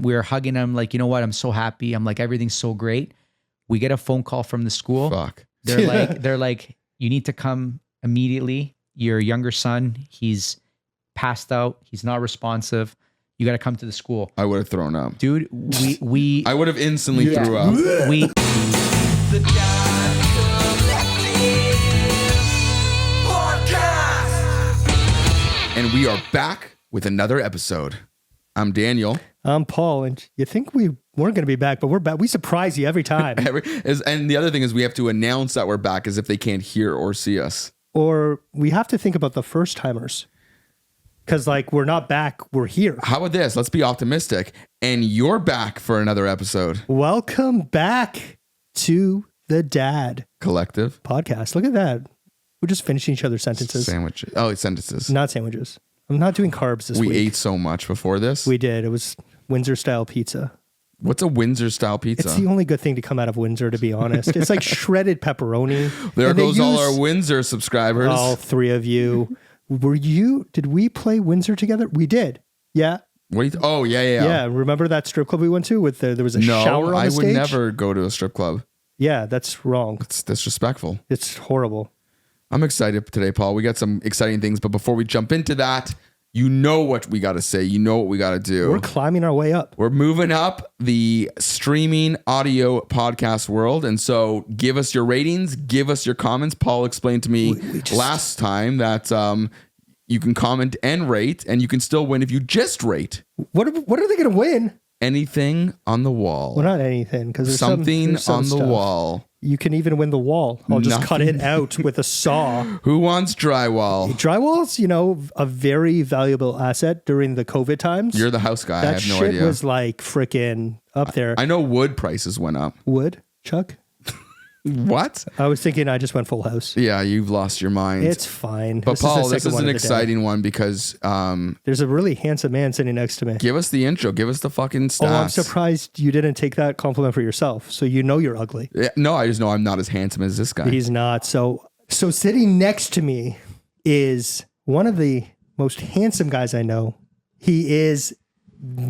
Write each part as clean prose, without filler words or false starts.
We're hugging him like, you know what? I'm so happy. I'm like, everything's so great. We get a phone call from the school. Fuck. They're like, you need to come immediately. Your younger son, he's passed out. He's not responsive. You got to come to the school. I would have thrown up. Dude, we I would have instantly threw up. We The Dad Collective Podcast. And we are back with another episode. I'm Daniel. I'm Paul, and you think we weren't going to be back, but we're back. We surprise you every time. And the other thing is we have to announce that we're back as if they can't hear or see us. Or we have to think about the first timers. Because, like, we're not back, we're here. How about this? Let's be optimistic. And you're back for another episode. Welcome back to the Dad Collective Podcast. Look at that. We're just finishing each other's sentences. Sandwiches. Oh, it's sentences. Not sandwiches. I'm not doing carbs this week. We ate so much before this. We did. It was Windsor style pizza. What's a Windsor style pizza? It's the only good thing to come out of Windsor, to be honest. It's like shredded pepperoni. There goes all our Windsor subscribers. All three of you. Did we play Windsor together? We did. Yeah. Oh, yeah. Yeah. Remember that strip club we went to with there was a shower on the stage? I would never go to a strip club. Yeah, that's wrong. It's disrespectful. It's horrible. I'm excited today, Paul. We got some exciting things, but before we jump into that, you know what we got to say. You know what we got to do. We're climbing our way up. We're moving up the streaming audio podcast world. And so give us your ratings, give us your comments. Paul explained to me last time that you can comment and rate, and you can still win if you just rate. What are they going to win? Anything on the wall. Well, not anything, because there's something there's some on the stuff. wall. You can even win the wall. I'll just cut it out with a saw. Who wants drywall? Drywall's, a very valuable asset during the COVID times. You're the house guy. That I have no shit idea. was like freaking up there. I know wood prices went up. Wood, Chuck? What? I was thinking I just went full house. Yeah, you've lost your mind. It's fine. But Paul, this is an day. exciting one because There's a really handsome man sitting next to me. give us the intro. Give us the fucking stats. Oh, I'm surprised you didn't take that compliment for yourself. So you know you're ugly. Yeah, no, I just know I'm not as handsome as this guy. He's not. So sitting next to me is one of the most handsome guys I know. He is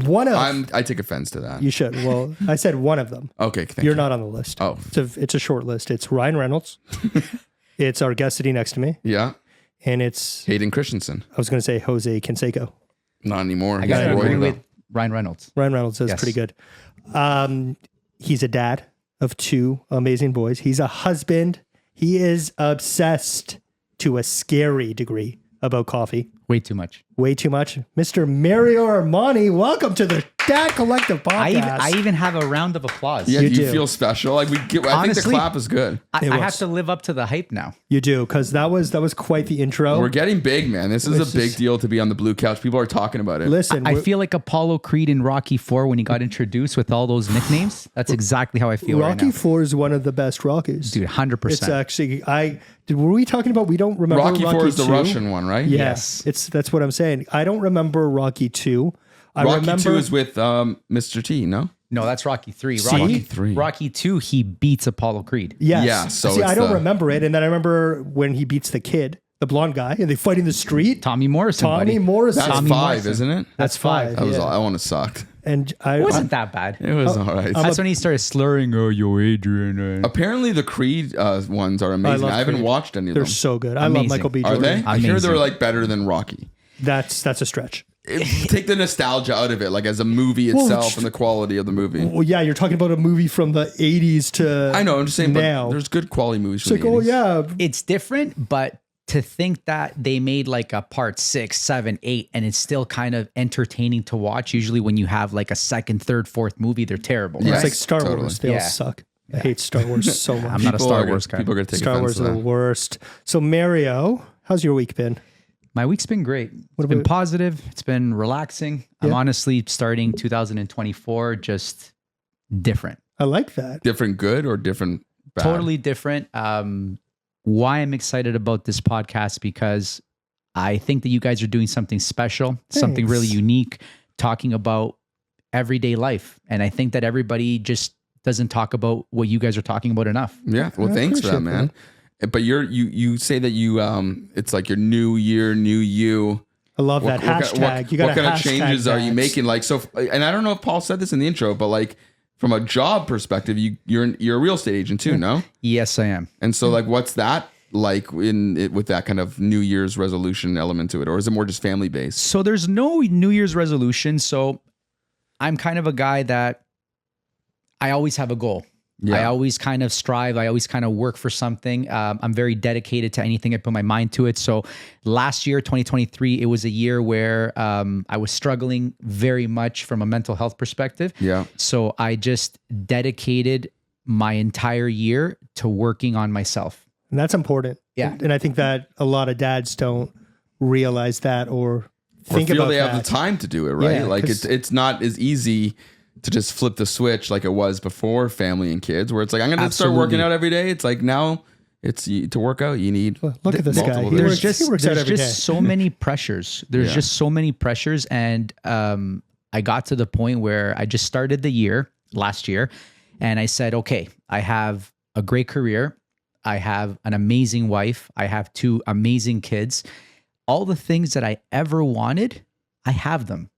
one of... I take offense to that. You should. Well, I said one of them. Okay, thank You're you. not on the list. Oh. It's a short list. It's Ryan Reynolds. It's our guest sitting next to me. Yeah. And it's... Hayden Christensen. I was going to say Jose Canseco. Not anymore. I got to He's agree roided with up. Ryan Reynolds. Ryan Reynolds is Yes. pretty good. He's a dad of two amazing boys. He's a husband. He is obsessed to a scary degree about coffee. Way too much. Way too much. Mr. Mario Armani, welcome to the Dad Collective Podcast. I even have a round of applause. Yeah, You do you do. feel special? Like I think the Honestly, clap is good. I It have was. to live up to the hype now. You do, because that was quite the intro. We're getting big, man. This is This a big is- deal to be on the blue couch. People are talking about it. Listen, I feel like Apollo Creed in Rocky IV when he got introduced with all those nicknames. That's exactly how I feel right Rocky now. 4 is one of the best Rockies. Dude, 100%. It's actually were we talking about we don't remember Rocky IV is the 2? Russian one, right? Yes. That's what I'm saying. I don't remember Rocky 2. Rocky 2 is with Mr. T, no? No, that's Rocky 3. See? Rocky 3. Rocky 2, he beats Apollo Creed. Yes. Yeah, so See, it's I don't the- remember it. And then I remember when he beats the kid, the blonde guy, and they fight in the street. Tommy Morrison, Tommy buddy. Morrison. That's Tommy 5, Morrison. isn't it? That's 5. That was yeah. all. That one sucked. And I It wasn't that bad. It was all right. That's when he started slurring, oh, yo, Adrian. Apparently the Creed ones are amazing. love I haven't Creed. watched any of They're them. so good. I love Amazing. Michael B. Are Jordan. they? I hear Amazing. they're like better than Rocky. That's a stretch. Take the nostalgia out of it, like as a movie Well, itself and the quality of the movie. Well, yeah, you're talking about a movie from the 80s to I know, I'm just saying, now. but there's good quality movies It's from like, the oh 80s. yeah, It's different, but to think that they made like a part 6, 7, 8, and it's still kind of entertaining to watch. Usually when you have like a second, third, fourth movie, they're terrible. Yeah. it's Right? like Star totally. Wars. They all Yeah. suck. I hate Star Wars so much. I'm not a People Star are Wars gonna- guy. People are going to take Star offense Wars to are the that. worst. So Mario, how's your week been? My week's been great. It's been positive. It's been relaxing. I'm Yeah. honestly starting 2024 just different. I like that. Different good or different bad? Totally different. Why I'm excited about this podcast because I think that you guys are doing something special, something really Thanks. unique, talking about everyday life. And I think that everybody just doesn't talk about what you guys are talking about enough. Yeah. Well, I thanks for that, appreciate man. But you say that you it's like your new year, new you. I love that hashtag. You got what kind of changes are you making? Like, so, and I don't know if Paul said this in the intro, but like from a job perspective, you're a real estate agent too, no? Yes, I am. And so like, what's that like in it with that kind of New Year's resolution element to it? Or is it more just family based? So there's no New Year's resolution. So I'm kind of a guy that I always have a goal. Yeah. I always kind of strive. I always kind of work for something. I'm very dedicated to anything I put my mind to it. So last year, 2023, it was a year where I was struggling very much from a mental health perspective. Yeah. So I just dedicated my entire year to working on myself. And that's important. Yeah. And I think that a lot of dads don't realize that or think feel about they that. have the time to do it, right? Yeah, like it's not as easy to just flip the switch like it was before family and kids, where it's like, I'm going to start working out every day. It's like now it's to work out. You need Look at this guy. multiple He days. works out there's every day. just so many pressures. There's just so many pressures. And I got to the point where I just started the year last year and I said, okay, I have a great career. I have an amazing wife. I have 2 amazing kids. All the things that I ever wanted, I have them,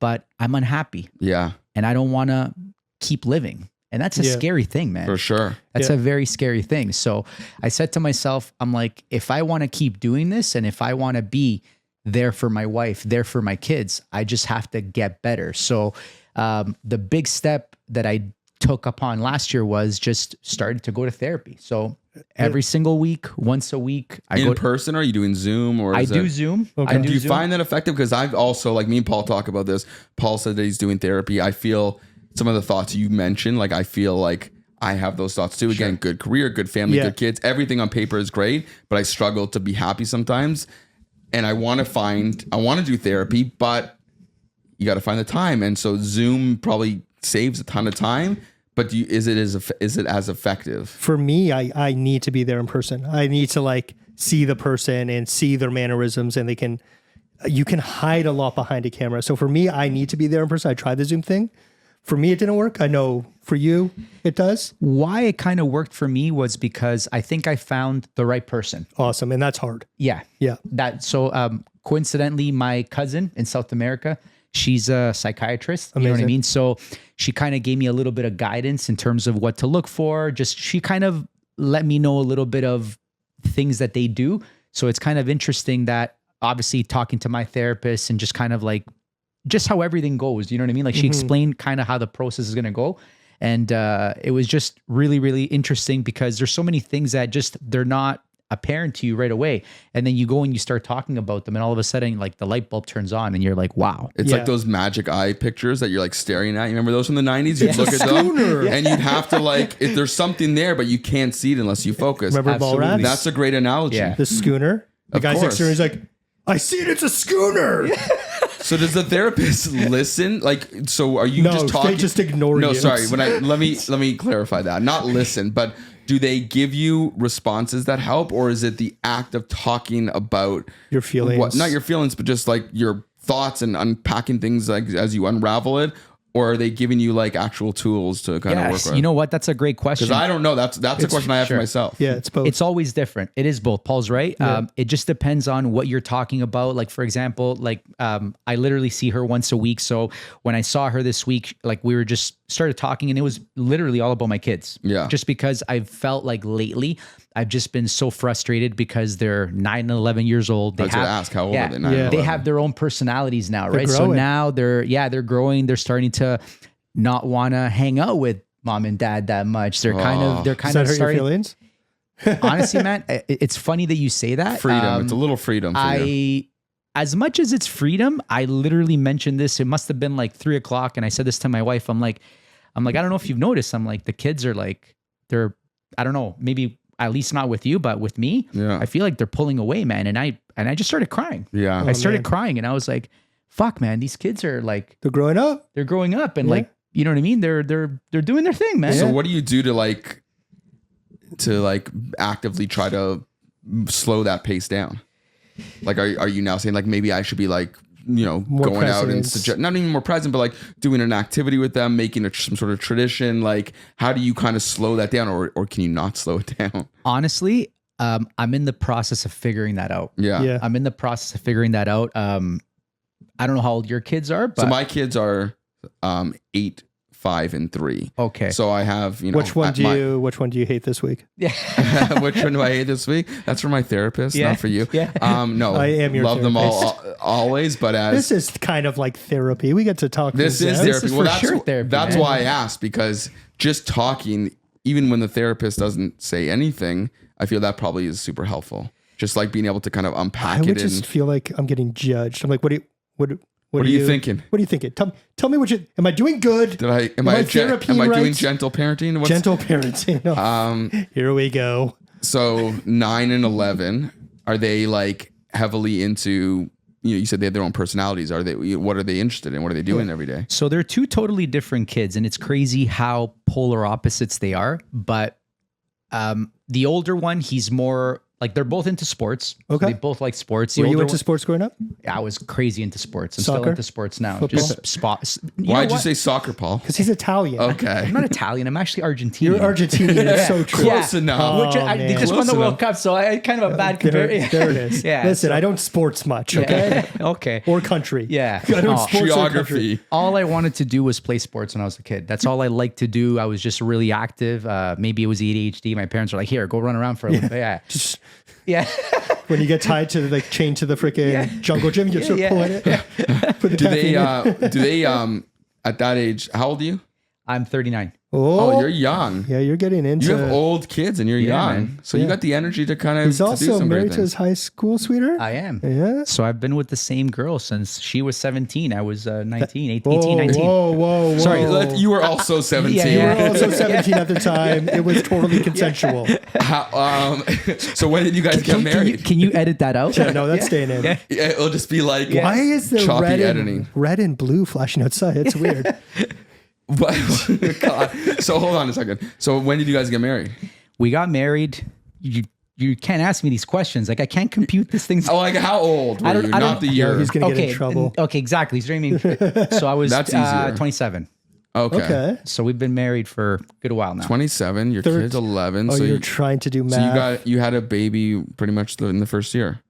but I'm unhappy. Yeah, And I don't want to keep living. And that's a scary thing, man. for sure. That's a very scary thing. So I said to myself, I'm like, if I want to keep doing this and if I want to be there for my wife, there for my kids, I just have to get better. So the big step that I took upon last year was just started to go to therapy. So every single week, once a week, I In go person, or are you doing Zoom? Or I is do it- Zoom. Okay. I Do you Zoom. find that effective? Because I've also, like me and Paul talk about this. Paul said that he's doing therapy. I feel some of the thoughts you mentioned, like I feel like I have those thoughts too. Again, good career, good family, good kids. Everything on paper is great, but I struggle to be happy sometimes. And I want to do therapy, but you got to find the time. And so Zoom probably saves a ton of time. But is it as effective? For me, I need to be there in person. I need to like see the person and see their mannerisms, and you can hide a lot behind a camera. So for me, I need to be there in person. I tried the Zoom thing. For me, it didn't work. I know for you, it does. Why it kind of worked for me was because I think I found the right person. Awesome. And that's hard. Yeah. Yeah. Coincidentally, my cousin in South America, she's a psychiatrist. You know what I Amazing. mean? So she kind of gave me a little bit of guidance in terms of what to look for. She kind of let me know a little bit of things that they do. So it's kind of interesting that obviously talking to my therapist and just kind of like just how everything goes, you know what I mean? Like she explained kind of how the process is going to go. And it was just really, really interesting because there's so many things that just, they're not apparent to you right away. And then you go and you start talking about them and all of a sudden like the light bulb turns on and you're like, wow. It's like those magic eye pictures that you're like staring at. You remember those from the 90s? You'd look at them and you'd have to like, if there's something there, but you can't see it unless you focus. Remember Mallrats? That's a great analogy. Yeah. The schooner. The Of guy's next to her, course. he's like, I see it, it's a schooner. So does the therapist listen? Like, so are you No, just they talking? just ignore No, you. sorry. Let me clarify that. Not listen, but do they give you responses that help, or is it the act of talking about Your feelings. not your feelings, but just like your thoughts and unpacking things like as you unravel it? Or are they giving you like actual tools to kind of work Yes. with? You know what? That's a great question. Because I don't know. That's a question I have for myself. Yeah, it's both. It's always different. It is both. Paul's right. It just depends on what you're talking about. Like, for example, like I literally see her once a week. So when I saw her this week, like we were just started talking and it was literally all about my kids. Yeah. Just because I've felt like lately, I've just been so frustrated because they're 9 and 11 years old. I was going to ask, how old are they? 9 and They 11? have their own personalities now, right? So growing. now they're growing. They're starting to not want to hang out with mom and dad that much. They're kind Does of that hurt your starting. feelings? Honestly, man, it's funny that you say that. Freedom. It's a little freedom for you. As much as it's freedom, I literally mentioned this. It must have been like 3 o'clock. And I said this to my wife. I'm like, I don't know if you've noticed. I'm like, the kids are like, I don't know, maybe at least not with you, but with me, Yeah. I feel like they're pulling away, man. And I just started crying. Yeah. I started man. crying and I was like, fuck, man, these kids are like, They're growing up. they're growing up and like, you know what I mean? They're doing their thing, man. So what do you do to actively try to slow that pace down? Like, are you now saying like, maybe I should be like, More going out and presence. suggest, not even more present, but like doing an activity with them, making some sort of tradition. Like, how do you kind of slow that down, or can you not slow it down? Honestly, I'm in the process of figuring that out. Yeah. Yeah. I'm in the process of figuring that out. I don't know how old your kids are, but So my kids are 8, 5, and 3. okay. So I have, Which one do you hate this week? yeah. which one do I hate this week? That's for my therapist, Yeah. not for you. Yeah. No, I am your love them all therapist. always, but as This is kind of like therapy. We get to talk. this things is out. therapy. is Well, for that's sure therapy, that's man. why I asked, because just talking, even when the therapist doesn't say anything, I feel that probably is super helpful. Just like being able to kind of unpack I would it. just And feel like I'm getting judged. I'm like, what are you thinking? What are you thinking? Tell me what you. Am I doing good? am I therapying doing right? gentle parenting? Gentle parenting. No. Here we go. So 9 and 11, are they like heavily into? You said they have their own personalities. Are they? What are they interested in? What are they doing every day? So they're two totally different kids, and it's crazy how polar opposites they are. But the older one, he's more like they're both into sports. So Okay. they both like sports. The Were you older into one- sports growing up? I was crazy into sports. I'm Soccer? still into sports now. Football? Just spots. Why'd you say soccer, Paul? Because he's Italian. Okay. I'm not Italian. I'm actually Argentinian. You're Argentinian. It's so true. Close enough. Which they man. just won Close the World enough. Cup, so I kind of a bad There, comparison. there it is. Yeah. Listen, I don't sports much, okay? Okay. Or country. Yeah. I don't Oh, sports or country. Geography. All I wanted to do was play sports when I was a kid. That's all I liked to do. I was just really active. Maybe it was ADHD. My parents were like, "Here, go run around for a little bit." Yeah. Just Yeah. when you get tied to the chain to the freaking jungle gym, you start Yeah. pulling it. Put the Do they? caffeine in. Do they? At that age, how old are you? I'm 39. Oh, you're young. Yeah, you're getting into. You have old kids and you're Yeah, young, man. so you got the energy to kind of. He's to do also some great married to his things. high school sweetheart. I am. Yeah. So I've been with the same girl since she was 17. I was 19, 18, Whoa, 19. whoa. Sorry, You were also 17. Yeah, You yeah. were also 17 at the time. It was totally consensual. So when did you guys get married? Can you edit that out? Yeah, no, that's staying in. Yeah, it'll just be like Why is there choppy editing. red and blue flashing outside? It's weird. But, God. So hold on a second. So when did you guys get married? We got married. You can't ask me these questions. Like I can't compute this thing. Oh, like how old were I don't- you? I Not don't- the Yeah, year. he's gonna get in trouble. Okay, exactly. So, I mean, so I was That's easier. 27. Okay. Okay. So we've been married for a good while now. 27. Your Third- kid's 11. Oh, so you're trying to do math. you had a baby pretty much in the first year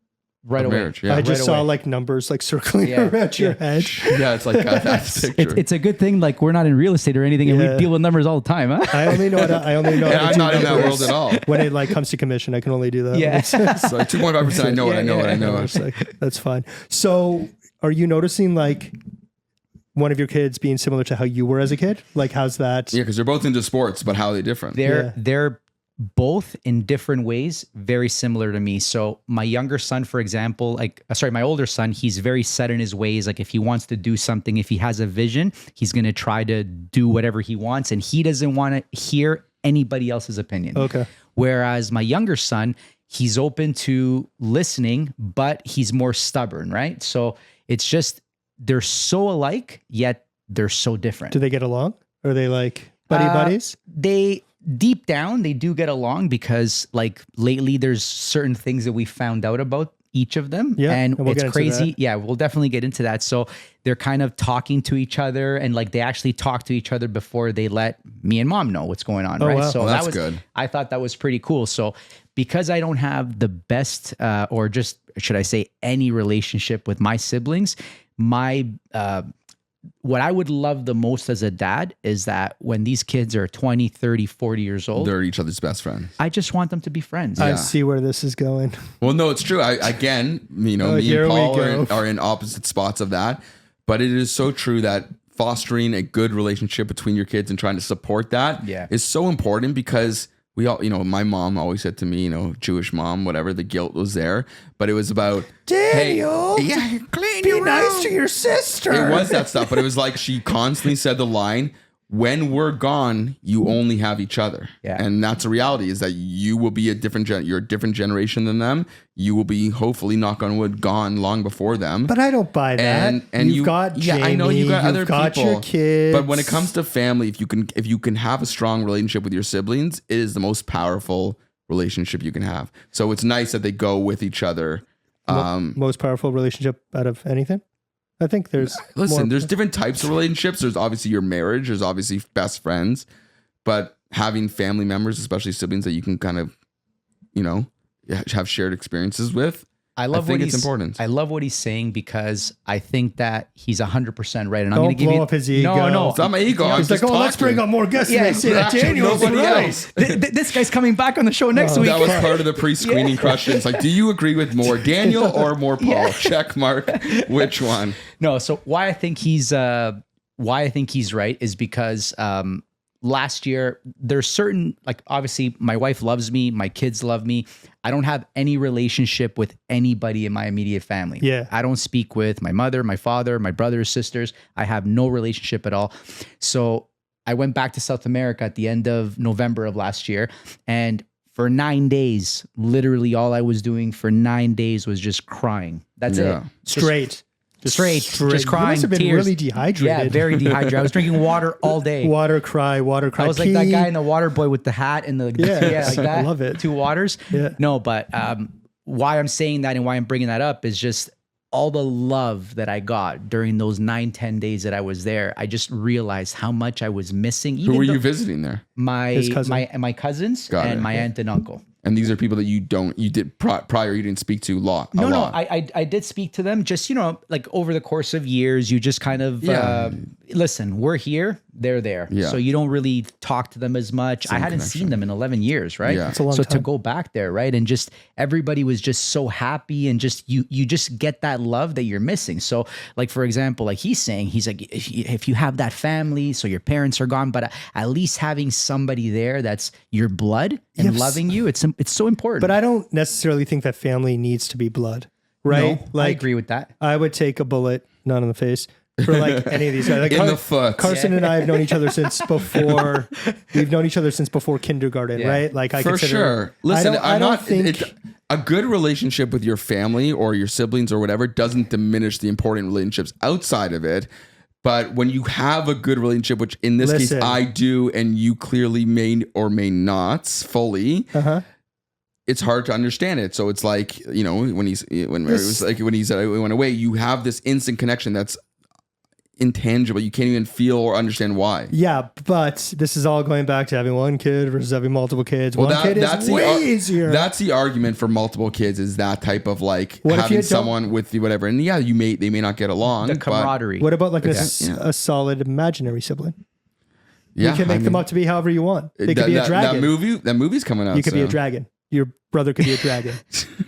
Right of away. marriage. Yeah. I just right saw away. like numbers like circling Yeah, around your yeah. head. Yeah, it's like that picture. It's a good thing like we're not in real estate or anything, and Yeah. we deal with numbers all the time, huh? I only know. I only know. and how to I'm do not in that numbers. world at all. When it like comes to commission, I can only do that. Yeah. So like 2.5%. I know what I know what I know. It's like, that's fine. So, are you noticing like one of your kids being similar to how you were as a kid? Like, how's that? Yeah, because they're both into sports, but how are they different? They're both in different ways very similar to me. So my younger son, for example, my older son, he's very set in his ways. Like if he wants to do something, if he has a vision, he's going to try to do whatever he wants, and he doesn't want to hear anybody else's opinion. Okay. Whereas my younger son, he's open to listening, but he's more stubborn, right? So it's just they're so alike, yet they're so different. Do they get along? Are they like buddies? They deep down they do get along because like lately there's certain things that we found out about each of them. Yeah, And and we'll it's get into crazy. that. Yeah, we'll definitely get into that. So they're kind of talking to each other, and like they actually talk to each other before they let me and mom know what's going on. Right. wow. So Well, that that's was good. I thought that was pretty cool. So because I don't have the best or just should I say any relationship with my siblings, my what I would love the most as a dad is that when these kids are 20, 30, 40 years old, They're each other's best friends. I just want them to be friends. I see where this is going. Well, no, it's true. Again, me here and we Paul go. are in opposite spots of that, but it is so true that fostering a good relationship between your kids and trying to support that is so important because we all, my mom always said to me, Jewish mom, whatever, the guilt was there, but it was about, Daniel, hey, clean be your nice room. to your sister. It was that stuff, but it was like she constantly said the line, when we're gone, you only have each other. Yeah. And that's a reality is that you will be you're a different generation than them. You will be hopefully, knock on wood, gone long before them. But I don't buy that. And you've got Jamie, I know you got other you've got people. your kids. But when it comes to family, if you can have a strong relationship with your siblings, it is the most powerful relationship you can have. So it's nice that they go with each other. Most powerful relationship out of anything? I think there's There's different types of relationships. There's obviously your marriage. There's obviously best friends, but having family members, especially siblings that you can kind of, have shared experiences with, I love think what it's important. I love what he's saying because I think that he's 100% right. And I'm Don't going to give blow you up his ego. No. It's not my ego. I'm He's like, just oh, let's bring talking. on more guests. Yeah, and they say that actually Daniel's nobody right. else. This guy's coming back on the show next week. That was part of the pre-screening questions. Like, do you agree with more Daniel or more Paul? Check mark. Which one? No, so why I think he's right is because last year there's certain, like, obviously my wife loves me, my kids love me. I don't have any relationship with anybody in my immediate family. Yeah. I don't speak with my mother, my father, my brothers, sisters. I have no relationship at all. So I went back to South America at the end of November of last year, and for 9 days, literally all I was doing for 9 days was just crying. That's Yeah. it. Straight. Straight, just crying, You must have been tears. really dehydrated. Yeah, very dehydrated. I was drinking water all day. Water cry. I was like that guy in the water boy with the hat and the Yeah, like that. I love it. 2 waters. Yeah. No, but why I'm saying that and why I'm bringing that up is just all the love that I got during those 9-10 days that I was there. I just realized how much I was missing. Who were you visiting there? My cousin. my cousins Got and it. my aunt and uncle. And these are people that you did prior you didn't speak to a lot. No, I did speak to them. Just, like over the course of years, you just kind of listen. We're here, they're there. Yeah. So you don't really talk to them as much. I hadn't seen them in 11 years, right? Yeah. It's a long so to time. go back there, right, and just everybody was just so happy, and just you just get that love that you're missing. So, like, for example, like he's like, if you have that family, so your parents are gone, but at least having somebody there that's your blood and Yes. loving you, it's so important. But I don't necessarily think that family needs to be blood, right? No, I agree with that. I would take a bullet, not in the face, for like any of these guys. Like In the foot. Carson and I have known each other since before. We've known each other since before kindergarten, Yeah. right? Like I For consider. sure. Listen, I don't think. a good relationship with your family or your siblings or whatever doesn't diminish the important relationships outside of it. But when you have a good relationship, which in this Listen. case I do, and you clearly may or may not fully, it's hard to understand it. So it's like, when he said I went away, you have this instant connection that's intangible. You can't even feel or understand why. Yeah, but this is all going back to having one kid versus having multiple kids. One kid is way easier. That's the argument for multiple kids, is that type of like What if you having don't- someone with you, whatever. And yeah, they may not get along. The but camaraderie. What about like Yeah. a solid imaginary sibling? yeah, You can make them up to be however you want. They could be a dragon. That movie's coming out. You could be a soon. dragon. Your brother could be a dragon.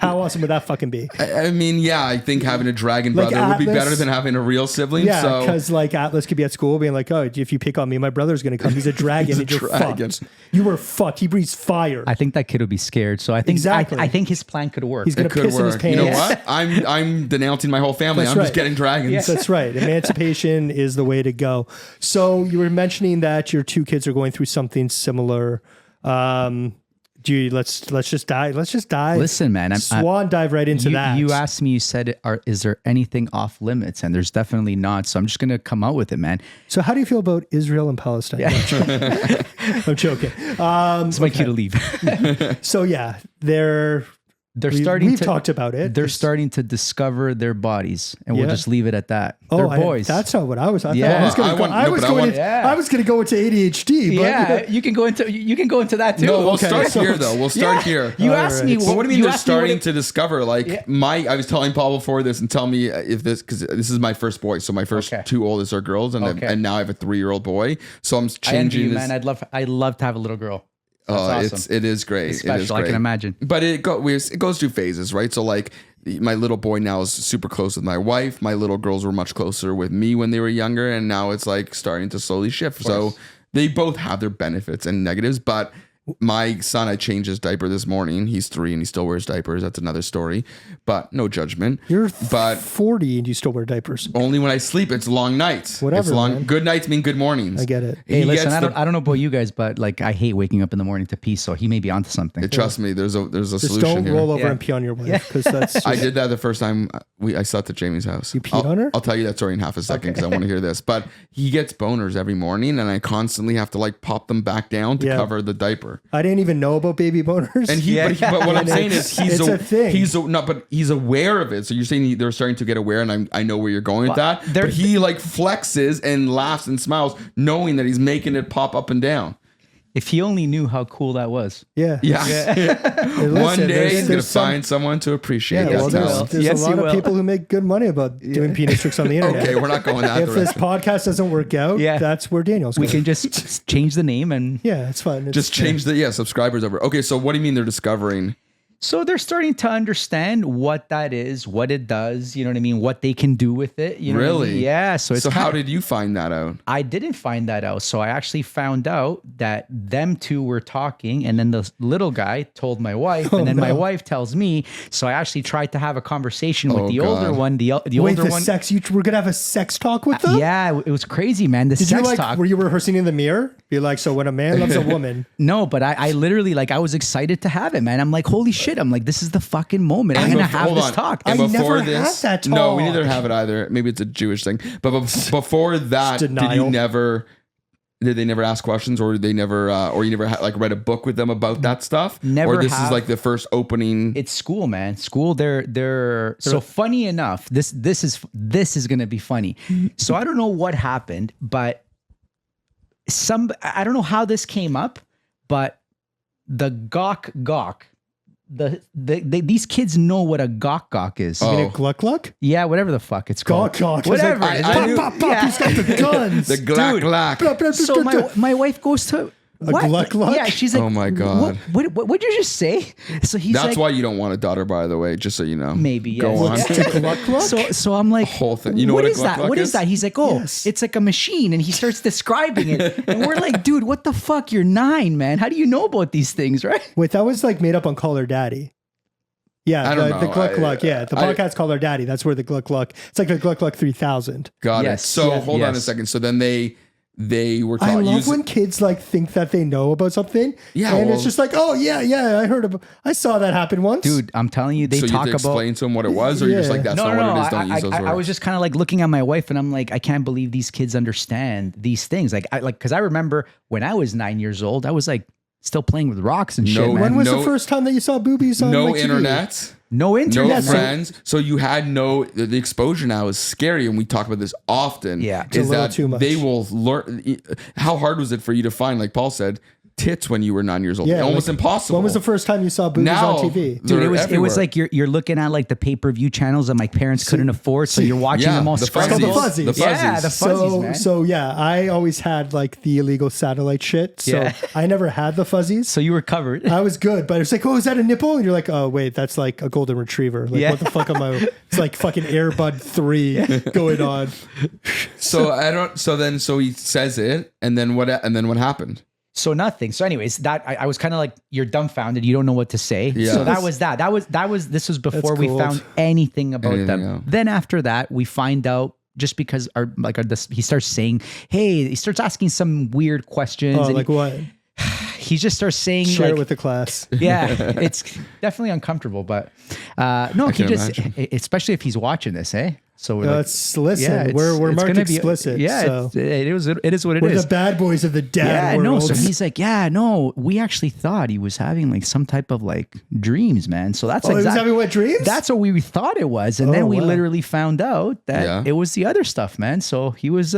How awesome would that fucking be? I mean, yeah, I think having a dragon Like brother would be Atlas- better than having a real sibling. Yeah, so because like Atlas could be at school being like, oh, if you pick on me, my brother's going to come. He's a dragon. He's a and you're dragon. fucked. You were fucked. He breathes fire. I think that kid would be scared. So I think Exactly. I think his plan could work. He's going it to could piss in his work. pants. You know what? I'm denouncing my whole family. That's I'm just right. getting dragons. That's right. Emancipation is the way to go. So you were mentioning that your 2 kids are going through something similar. Let's just dive. Let's just dive. Listen, man, Swan dive right into that. You asked me. You said, "Is there anything off limits?" And there's definitely not. So I'm just gonna come out with it, man. So how do you feel about Israel and Palestine? No, I'm joking. It's my cue to leave. So yeah, they're starting. We've to, talked about it. They're starting to discover their bodies, and we'll Yeah. just leave it at that. They're boys. That's not what I was. I Yeah. thought I was going to go into ADHD. But yeah, you can go into that too. No, we'll Okay, start so- here though. We'll start here. You All asked right. me. But what do you mean they're asked me what starting it- to discover? Like Yeah. I was telling Paul before this, and tell me if this, because this is my first boy. So my first Okay. 2 oldest are girls, and Okay. and now I have a 3-year-old boy. So I'm I envy changing you, this. man. I'd love to have a little girl. That's awesome. It is great. It's It is special. I great. can imagine. But it goes through phases, right? So like my little boy now is super close with my wife. My little girls were much closer with me when they were younger, and now it's like starting to slowly shift. So they both have their benefits and negatives, but my son, I changed his diaper this morning. He's 3 and he still wears diapers. That's another story, but no judgment. You're but 40 and you still wear diapers. only when I sleep. It's long nights. Whatever, It's long. man. Good nights mean good mornings. I get it. Hey, He listen, gets I don't know about you guys, but like I hate waking up in the morning to pee. So he may be onto something. Trust me. There's a Just solution don't here. roll over Yeah. and pee on your wife because that's. Just, I did that the first time I slept at Jamie's house. You peed on her? I'll tell you that story in half a second because I want to hear this. But he gets boners every morning, and I constantly have to like pop them back down to Yeah. cover the diaper. I didn't even know about baby boners. And but what I'm And saying is it's a thing. He's aware of it. So you're saying they're starting to get aware, and I know where you're going with that. they're- But he like flexes and laughs and smiles, knowing that he's making it pop up and down. If he only knew how cool that was. Yeah. Yeah. Hey, One listen, day he's gonna there's some- find someone to appreciate Yeah, that well, talent. there's Yes, a he lot of will. people who make good money about doing penis tricks on the internet. Okay, we're not going that If this direction. podcast doesn't work out, Yeah. that's where Daniel's We going. can just change the name and Yeah, it's fine. It's, Just change the subscribers over. Okay, so what do you mean they're discovering? so they're starting to understand what that is, what it does, you know what I mean, what they can do with it. You know what I Really? mean? Yeah. So it's So how kinda- did you find that out? I didn't find that out. So I actually found out that them two were talking, and then the little guy told my wife, and then my wife tells me. So I actually tried to have a conversation with Oh, the God. older one. The Wait, older the one. sex, we're going to have a sex talk with them? Yeah, it was crazy, man. The Did sex you like, talk. were you rehearsing in the mirror? Be like, so when a man loves a woman, No, but I literally like I was excited to have it, man. I'm like, holy shit! I'm like, this is the fucking moment. I'm gonna have Hold this on. talk. And I before never had this, that no, we talk. neither have it either. Maybe it's a Jewish thing. But before that, did Denial. you never? Did they never ask questions, or did they never, or you never like read a book with them about that stuff? Never Or this is have. like the first opening. It's school, man. School. They're so funny enough. This is gonna be funny. So I don't know what happened, but I don't know how this came up, but the gawk. These kids know what a gawk is. Oh. you mean a gluck gluck? Yeah, whatever the fuck it's called. Gawk. Whatever. Like, it is. I pop, knew- pop, pop, he's got the guns. the glack Dude. glack. So my wife goes to what? gluck gluck? Yeah, she's like, Oh my God. What'd you just say? So he's That's like, why you don't want a daughter, by the way, just so you know. maybe Go yes. on. Yeah. Gluck gluck? So I'm like, Whole thing. You know what a is gluck that? gluck What is? is that? He's like, oh, Yes. it's like a machine, and he starts describing it, and we're like, dude, what the fuck? You're 9, man. How do you know about these things, right? Wait, that was like made up on Call Her Daddy. Yeah, I don't the know. Gluck Gluck. Yeah, the I- podcast Call Her Daddy. That's where the Gluck Gluck. It's like the Gluck Gluck 3000. Got Yes. it. So Yeah. hold on a Yes. second. So then they were I taught love when kids like think that they know about something. Yeah, and well- it's just like, oh yeah, I saw that happen once. Dude, I'm telling you, they so you talk had to about. explain to them what it was, or you're just Yeah. like, that's No, not no, what it is. Don't use those I words. was just kind of like looking at my wife, and I'm like, I can't believe these kids understand these things. Because I remember when I was 9 years old, I was like still playing with rocks and shit, No, man. when was no- the first time that you saw boobies on no like, TV? internet. No No internet. so- friends. So you had the exposure now is scary, and we talk about this often. Yeah. It's a is little that too much. they will learn. How hard was it for you to find, like Paul said, tits when you were 9 years old? Yeah, Almost like, impossible. When was the first time you saw boobies now, on TV? Dude, they're it was everywhere. like you're looking at like the pay-per-view channels that my parents couldn't afford, so you're watching yeah, them all the scrambled. fuzzies. The The Yeah, the fuzzies. fuzzies, man. So yeah, I always had like the illegal satellite shit. So Yeah. I never had the fuzzies. So you were covered. I was good, but it's like, oh, is that a nipple? And you're like, oh, wait, that's like a golden retriever. Like, Yeah. what the fuck am I? It's like fucking Airbud 3 going on. So I don't. So he says it, and then what? And then what happened? So nothing. So anyways, that I was kind of like, you're dumbfounded. You don't know what to say. Yeah. So that was that. This was before we cool. found anything about Anything them. else. Then after that, we find out just because he starts saying, hey, he starts asking some weird questions. Oh, and like what? he just starts saying Share like, it with the class. yeah, it's definitely uncomfortable, but no, he can just, imagine. especially if he's watching this, eh? So we're like, Listen, yeah, we're it's marked gonna be- explicit. Yeah, so. it is what it We're is. the bad boys of the dad Yeah, world. no. So he's like, yeah, no. We actually thought he was having like some type of like dreams, man. So that's he was exactly having wet dreams? That's what we thought it was, and Oh, then we wow. literally found out that Yeah. it was the other stuff, man. So he was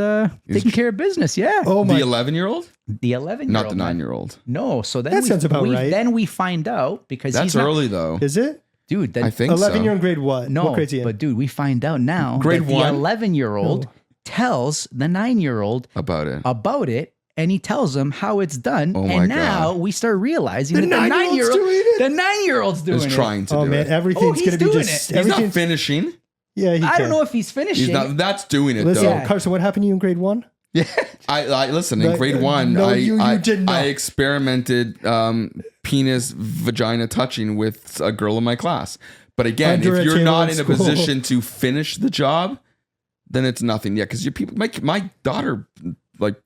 taking care of business. Yeah, Oh my. The 11-year-old, the 11-year-old, not the 9-year-old. No, so then That sounds about right. Then we find out because That's he's not, early though. Is it? dude. Then, I think 11 so. year in grade what? no, What grade's he in? but dude, we find out now Grade that the one? 11-year-old tells the 9-year-old about it. about it, and he tells him how it's done. Oh my and now God. we start realizing The that the 9-year-old's 9-year-old, doing it? the 9-year-old's doing Is it. trying to Oh do man, it. everything's he's gonna be doing just it. He's not everything's. finishing. Yeah, he I can. don't know if he's finishing. He's not. That's doing it Listen, though. Carson, what happened to you in grade 1? I listen. In No, grade 1, no, I you did not. I experimented penis vagina touching with a girl in my class. But again, Under a if you're table not in in a school. position to finish the job, then it's nothing. Yeah, because people. My daughter like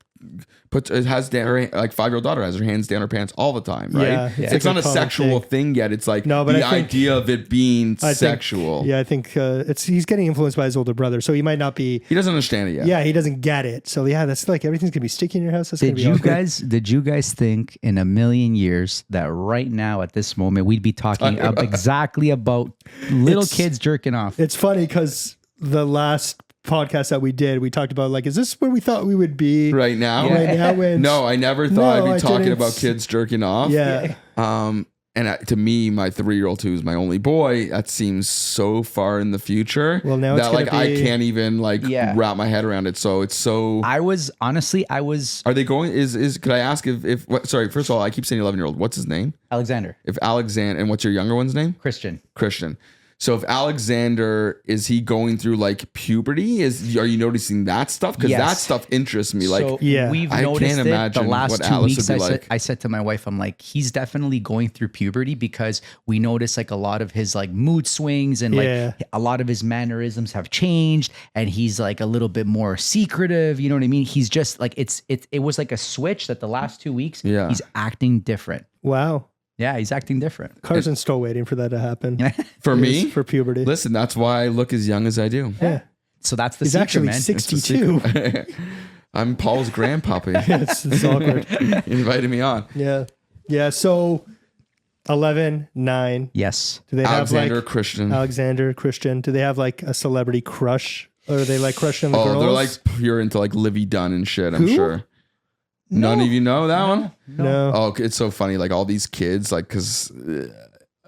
has her like 5-year-old daughter has her hands down her pants all the time, right? Yeah, it's It's like not a a common sexual thing. thing yet. It's like No, but the I think- idea of it being I think- sexual. Yeah, I think he's getting influenced by his older brother, so he might not be. He doesn't understand it yet. Yeah, he doesn't get it. So yeah, that's like everything's gonna be sticky in your house. That's Did gonna be you awkward. guys think in a million years that right now at this moment we'd be talking exactly about little It's- kids jerking off? It's funny because the last podcast that we did, we talked about like, is this where we thought we would be Right now? Right now, when No, I never thought No, I'd I be talking didn't. about kids jerking off. Yeah. And to me, my 3-year-old who's my only boy, that seems so far in the future. Well, now it's that gonna like I be- can't even like Yeah. wrap my head around it. So it's so. I was Are they going? Could I ask if what? Sorry, first of all, I keep saying 11-year-old. What's his name? Alexander, If Alexander, and what's your younger one's name? Christian. Christian. So if Alexander, is he going through like puberty? Are you noticing that stuff? Because Yes. that stuff interests me. Like, So Yeah. we've I noticed can't it the imagine last what 2 Alice weeks. would be like. I said to my wife, I'm like, he's definitely going through puberty because we notice like a lot of his like mood swings and Yeah. like a lot of his mannerisms have changed, and he's like a little bit more secretive. You know what I mean? He's just like it was like a switch that the last 2 weeks. Yeah. He's acting different. Wow. Yeah, he's acting different. Carson's still waiting for that to happen. for me, For puberty. listen, that's why I look as young as I do. Yeah. So that's the He's secret, actually man. 62. I'm Paul's grandpuppy. It's awkward. He invited me on. Yeah. Yeah. So 11, 9. Yes. Do they have Alexander like Christian. Alexander, Christian? Do they have like a celebrity crush? Or are they like crushing the girls? They're like pure into like Livy Dunn and shit, I'm Who? sure. None of you know that one? no. Oh, it's so funny. Like all these kids, like, cause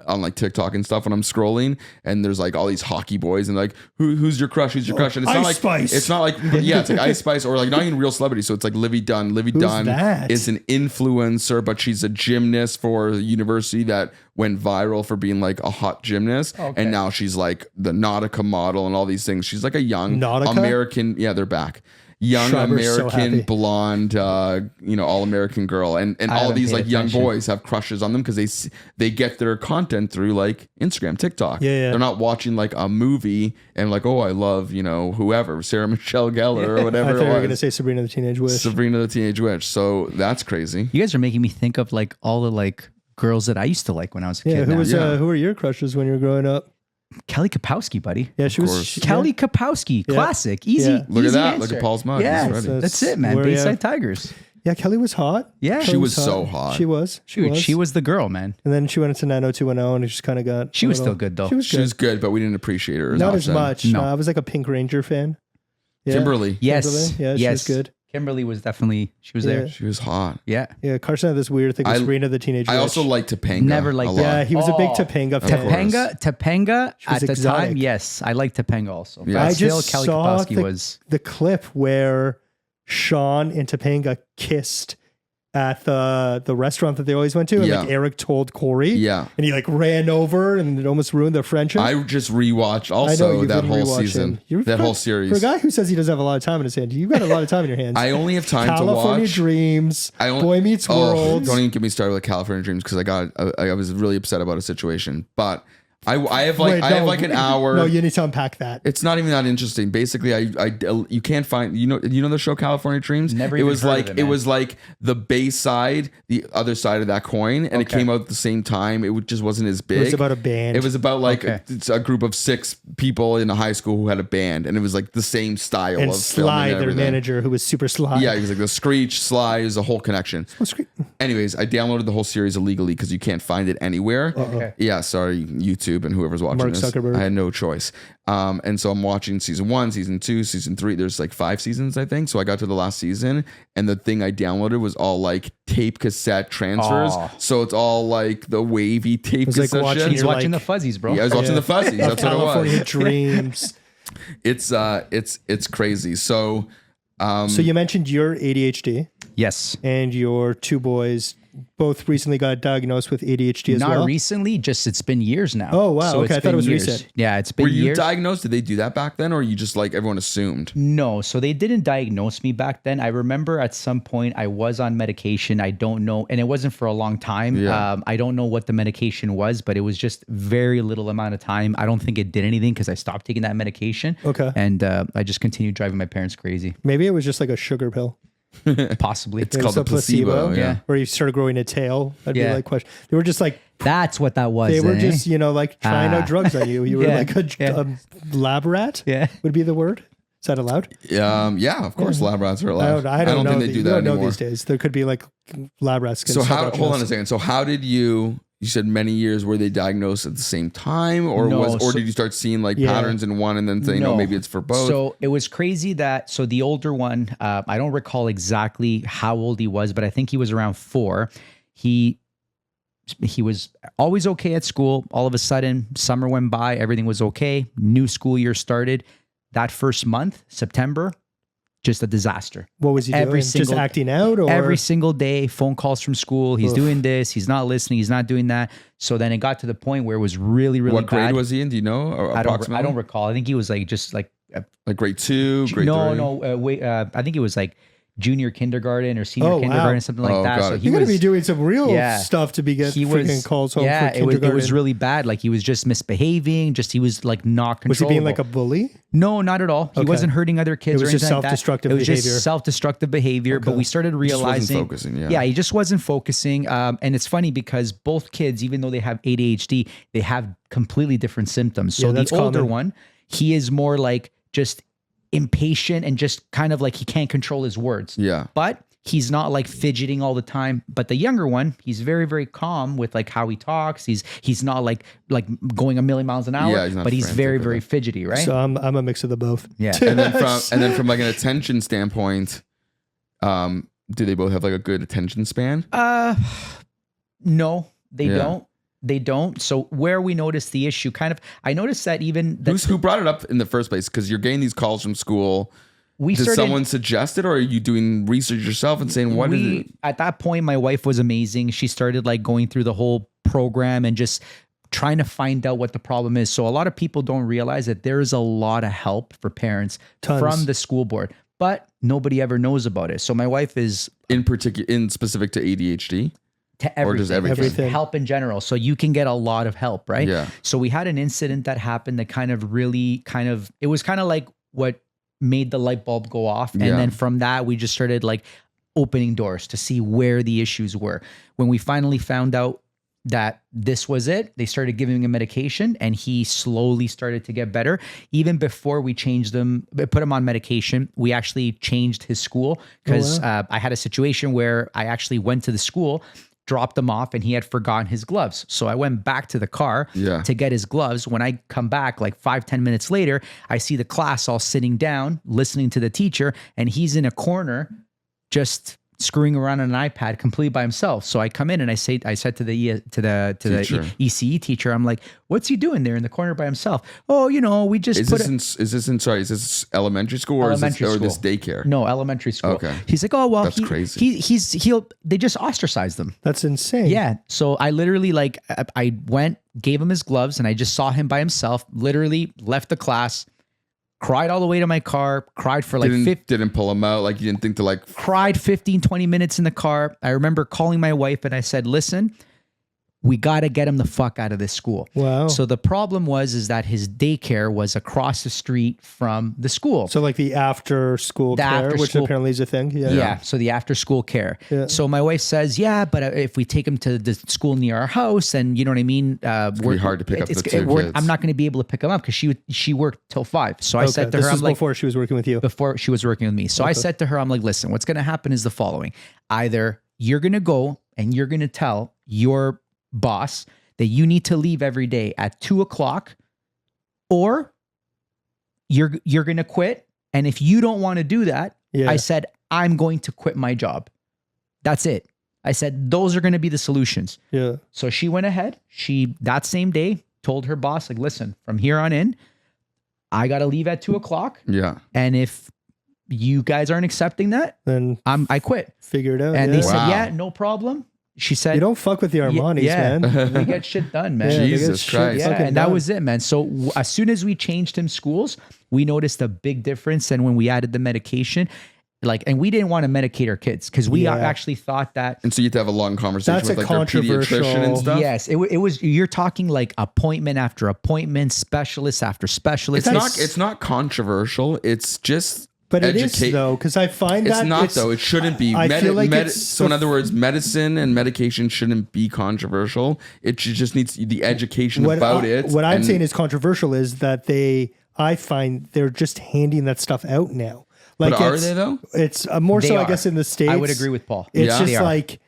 on like TikTok and stuff when I'm scrolling, and there's like all these hockey boys and like, who's your crush? Who's your crush? And it's not Ice like, Spice. it's not like, yeah, it's like Ice Spice or like not even real celebrity. So it's like Livy Dunn. Livy Dunn that? is an influencer, but she's a gymnast for a university that went viral for being like a hot gymnast. Okay. And now she's like the Nautica model and all these things. She's like a young Nautica? American. Yeah, they're back. Young Schreiber's so happy. American blonde, all American girl, and all haven't these paid like young attention. boys have crushes on them because they get their content through like Instagram, TikTok. Yeah. They're not watching like a movie and like, oh, I love whoever, Sarah Michelle Gellar or I whatever thought you were it going to was, say Sabrina the Teenage Witch. Sabrina the Teenage Witch. So that's crazy. You guys are making me think of like all the like girls that I used to like when I was a Yeah. kid. Who now. was Yeah. who were your crushes when you were growing up? Kelly Kapowski, buddy. Yeah, she Of was course. Kelly Kapowski, Yeah. classic, easy. Yeah. Look at easy that. answer. Look at Paul's mug. Yeah, He's ready. that's it, man. Where, Bayside Tigers. Yeah, Kelly was hot. Yeah, She Kelly was so hot. She was. Dude, she was the girl, man. And then she went into 90210 and it just kind of got. She a was little- still good though. She was She good. was good, but we didn't appreciate her Not as often. much. No. I was like a Pink Ranger fan. Yeah. Kimberly. Yes, Kimberly? Yeah, she yes. was good. Kimberly was definitely she was Yeah. there. She was hot. Yeah, Yeah, Carson had this weird thing with I- Sabrina the Teenage Witch. I also like Topanga. Never liked a that. lot. Yeah, he was a big Oh. Topanga fan. course. Topanga She was at the exotic. time. Yes, I liked Topanga also. Yeah. But I still, just Kelly saw Kapowski was. the clip where Sean and Topanga kissed at the restaurant that they always went to, and Yeah. like Eric told Corey, Yeah. and he like ran over and it almost ruined their friendship. I just rewatched I know also you've that been whole rewatching. season, You're- that whole For a series. guy who says he doesn't have a lot of time in his hand, you've got a lot of time in your hands. I only have time California to watch. Dreams, I only- Boy Meets World. Don't even get me started with California Dreams because I was really upset about a situation. But I have like Wait, I have no. like an hour. No, you need to unpack that. It's not even that interesting. Basically, you can't find you know the show California Dreams. Never It even was heard of like it, it man. was like the Bayside, the other side of that coin, and it Okay. came out at the same time. Just wasn't as big. It was about a band. It was about like Okay. it's a group of 6 people in a high school who had a band, and it was like the same style and of Sly, filming and their everything. manager, who was super sly. Yeah, he was like the Screech, Sly is a whole connection. Anyways, I downloaded the whole series illegally because you can't find it anywhere. Okay. Yeah, sorry, YouTube and whoever's watching Mark this. Zuckerberg. I had no choice. And so I'm watching season 1, season 2, season 3. There's like 5 seasons, I think. So I got to the last season, and the thing I downloaded was all like tape cassette transfers. Aw. So it's all like the wavy tape was like cassette watching shit. He's You're watching like- the Fuzzies, bro. Yeah, I was watching Yeah. the Fuzzies. That's what it California was. Dreams. It's crazy. So So you mentioned your ADHD Yes. and your 2 boys both recently got diagnosed with ADHD as Not well. recently, just it's been years now. Oh, wow. So Okay, it's I thought it been was years. recent. Yeah, it's been were you years. diagnosed? Did they do that back then, or you just like everyone assumed? No, so they didn't diagnose me back then. I remember at some point I was on medication. I don't know, and it wasn't for a long time. Yeah. I don't know what the medication was, but it was just very little amount of time. I don't think it did anything because I stopped taking that medication. Okay. And I just continued driving my parents crazy. Maybe it was just like a sugar pill. Possibly. It's called a a placebo. Yeah. Yeah. Where you started growing a tail. I'd be Yeah. like, question. They were just like, That's what that was. they were then, just, eh? like trying out drugs on you. You were Yeah, like a yeah. lab rat. Yeah. Would be the word. Is that allowed? Yeah, of course, lab rats are allowed. I don't know. think they do you that don't know anymore. these days. There could be like lab rats. So hold on a second. So how did you you said many years, were they diagnosed at the same time, or No, did you start seeing like Yeah. patterns in one and then saying, no, maybe it's for both? So it was crazy that, so the older one, I don't recall exactly how old he was, but I think he was around 4. He was always okay at school. All of a sudden, summer went by, everything was okay. New school year started. That first month, September, just a disaster. What was he doing? Just acting out, or every single day, phone calls from school. He's doing this. He's not listening. He's not doing that. So then it got to the point where it was really, really what grade bad. was he in? Do you know? Or I approximately? don't recall. I think he was like just like grade 2, grade 3? I think it was like junior kindergarten or senior Oh, wow. kindergarten, something like that. got So it. he you got to was be doing some real Yeah. stuff to be freaking calls home for it kindergarten. was really bad. Like he was just misbehaving. Just he was like not controllable. Was he being like a bully? No, not at all. He Okay. wasn't hurting other kids. It was or just anything like that. self-destructive It was behavior. just self-destructive behavior. But we started Just realizing, wasn't focusing, yeah. he just wasn't focusing. And it's funny because both kids, even though they have ADHD, they have completely different symptoms. So Yeah, the that's older common. one, he is more like just impatient and just kind of like he can't control his words. Yeah. But he's not like fidgeting all the time. But the younger one, he's very, very calm with like how he talks. He's not like going a million miles an hour, Yeah, he's not but he's frantic very, with very it. fidgety, right? So I'm a mix of the both. Yeah. And then from like an attention standpoint, do they both have like a good attention span? No, they Yeah. don't. They don't. So where we noticed the issue, I noticed that even that Who brought it up in the first place? Because you're getting these calls from school. we Did started. someone suggest it, or are you doing research yourself and saying what is it? At that point, my wife was amazing. She started like going through the whole program and just trying to find out what the problem is. So a lot of people don't realize that there is a lot of help for parents Tons. from the school board, but nobody ever knows about it. So my wife is In specific to ADHD? to everything, just everything? Everything. help in general. So you can get a lot of help, right? Yeah. So we had an incident that happened that it was kind of like what made the light bulb go off. And Yeah. then from that, we just started like opening doors to see where the issues were. When we finally found out that this was it, they started giving him medication and he slowly started to get better. Even before we put him on medication, we actually changed his school because I had a situation where I actually went to the school, dropped him off, and he had forgotten his gloves. So I went back to the car Yeah. to get his gloves. When I come back like 5-10 minutes later, I see the class all sitting down, listening to the teacher, and he's in a corner just screwing around on an iPad completely by himself. So I come in and I said to the Teacher. ECE teacher, I'm like, what's he doing there in the corner by himself? Oh, we just Is put this elementary school or Elementary is this school. daycare? No, elementary school. Okay. He's like, oh, well, That's crazy. they just ostracized him. That's insane. Yeah. So I literally I went, gave him his gloves, and I just saw him by himself, literally left the class, cried all the way to my car, cried for like Didn't pull him out. Like you didn't think to like. cried 15-20 minutes in the car. I remember calling my wife and I said, listen, we got to get him the fuck out of this school. Wow. So the problem is that his daycare was across the street from the school. So like the after school care, which after-school- apparently is a thing. Yeah. Yeah. So the after school care. Yeah. So my wife says, yeah, but if we take him to the school near our house, and you know what I mean? It's be hard to pick up the two kids. I'm not going to be able to pick him up because she worked till 5. So I Okay. said to This her, was I'm like, before she was working with you. before she was working with me. So I said to her, I'm like, listen, what's going to happen is the following. Either you're going to go and you're going to tell your boss that you need to leave every day at 2:00, or you're going to quit. And if you don't want to do that, Yeah. I said, I'm going to quit my job. That's it. I said, those are going to be the solutions. Yeah. So she went ahead. She, that same day, told her boss, like, listen, from here on in, I got to leave at 2:00. Yeah. And if you guys aren't accepting that, Then I quit. figure it out. And yeah. they said, Wow. yeah, no problem. She said, You don't fuck with the Armanis, yeah, man. we get shit done, man. Yeah, they get Jesus shit Christ. Yeah, fucking and that done. was it, man. So as soon as we changed him schools, we noticed a big difference. And when we added the medication, and we didn't want to medicate our kids because we Yeah. actually thought that. And so you have to have a long conversation That's with a like their pediatrician and controversial- stuff. Yes, it was. You're talking like appointment after appointment, specialist after specialist. It's not controversial. It's just But it is educate. though, because I find It's that not though. It shouldn't be. I feel like it's so in the- other words, medicine and medication shouldn't be controversial. It just needs the education about it. What I'm and- saying is controversial is that I find they're just handing that stuff out now. Like, But are it's- they though? It's more They so, I are. guess, in the States. I would agree with Paul. It's Yeah. just They are. like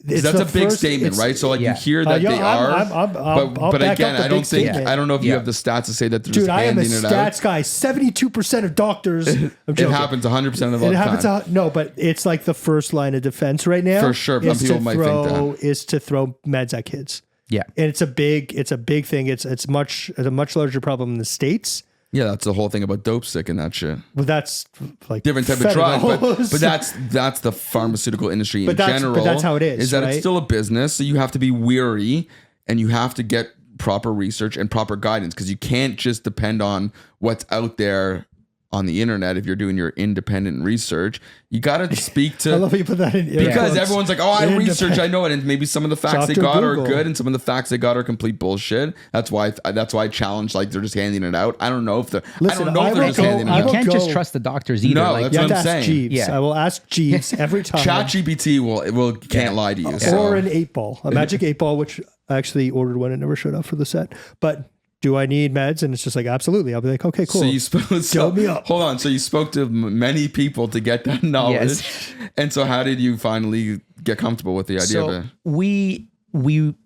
it's That's the a big first- statement, it's- right? So like Yeah. you hear that yeah, they I'll but back again, up the I don't big think statement. I don't know if you Yeah. have the stats to say that they're Dude, just I am a handing it out. stats guy. 72% of doctors. I'm It joking. happens 100% of the It happens. time. No, but it's like the first line of defense right now. For sure. Some is people to might think throw, that. is to throw meds at kids. Yeah. And it's a big thing. It's a much larger problem in the States. Yeah, that's the whole thing about dope stick and that shit. Well, that's like Different type of drug, but fentanyl. that's the pharmaceutical industry in that's- general. but that's how it is, that right? it's still a business, so you have to be weary and you have to get proper research and proper guidance because you can't just depend on what's out there on the internet. If you're doing your independent research, you got to speak to. I love how you put that in Because everyone's like, oh, I research, I know it, and maybe some of the facts they Dr. got Google. are good, and some of the facts they got are complete bullshit. That's why I challenge like they're just handing it out. I don't know if they're. Listen, I don't know I if they're will just go- handing I it You out. will can't just go- trust the doctors either. No, like, that's You have what to I'm ask saying. Jeeves. Yeah. I will ask Jeeves every time. ChatGPT can't lie to you. So. Or an 8-ball, a magic 8-ball, which I actually ordered one and never showed up for the set. But do I need meds? And it's just like, absolutely. I'll be like, okay, cool. So you spoke. Dope me up. Hold on. So you spoke to many people to get that knowledge, Yes. and so how did you finally get comfortable with the idea of So it? we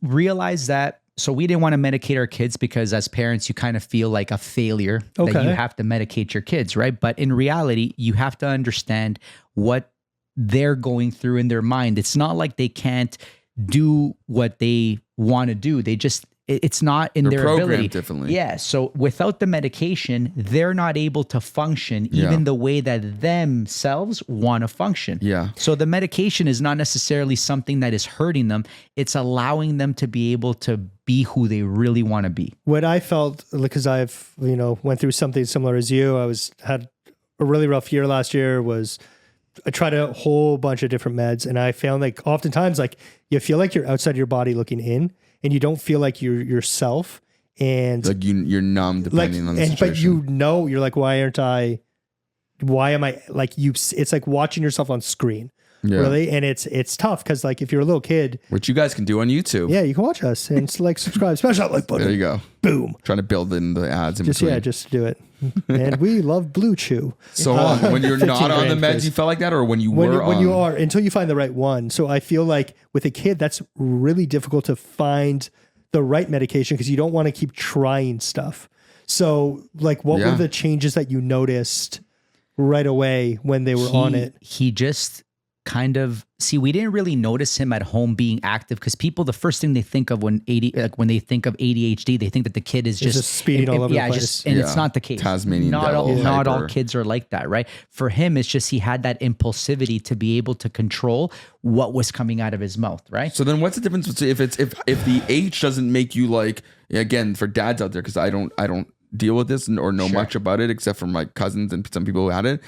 realized that. So we didn't want to medicate our kids because as parents, you kind of feel like a failure that Okay. you have to medicate your kids, right? But in reality, you have to understand what they're going through in their mind. It's not like they can't do what they want to do. They just, it's not in They're their programmed ability. differently. Yeah. So without the medication, they're not able to function Yeah. even the way that themselves want to function. Yeah. So the medication is not necessarily something that is hurting them. It's allowing them to be able to be who they really want to be. What I felt, because I've, went through something similar as you, had a really rough year last year, was I tried a whole bunch of different meds, and I found like oftentimes like you feel like you're outside your body looking in, and you don't feel like you're yourself. And Like you're numb depending on the situation. but you're like, why am I like you? It's like watching yourself on screen, Yeah. really. And it's tough because like if you're a little kid, Which you guys can do on YouTube. yeah, you can watch us and like subscribe, smash that like There button, you go. boom. Trying to build in the ads in Just between. just do it. And we love Blue Chew. So hold on, when you're 15 not on the grand, meds, please. you felt like that, or when you When were on? you are, until you find the right one. So I feel like with a kid, that's really difficult to find the right medication because you don't want to keep trying stuff. So like, what Yeah. were the changes that you noticed right away when they were on it? He just kind of we didn't really notice him at home being active because people, the first thing they think of when they think of ADHD, they think that the kid is just speeding all over the place. and Yeah. it's not the case. Tasmanian not all, devil, not all hyper. kids are like that, right? For him, it's just he had that impulsivity to be able to control what was coming out of his mouth, right? So then, what's the difference between if the H doesn't make you like, again, for dads out there, because I don't deal with this or know much about it except for my cousins and some people who had it.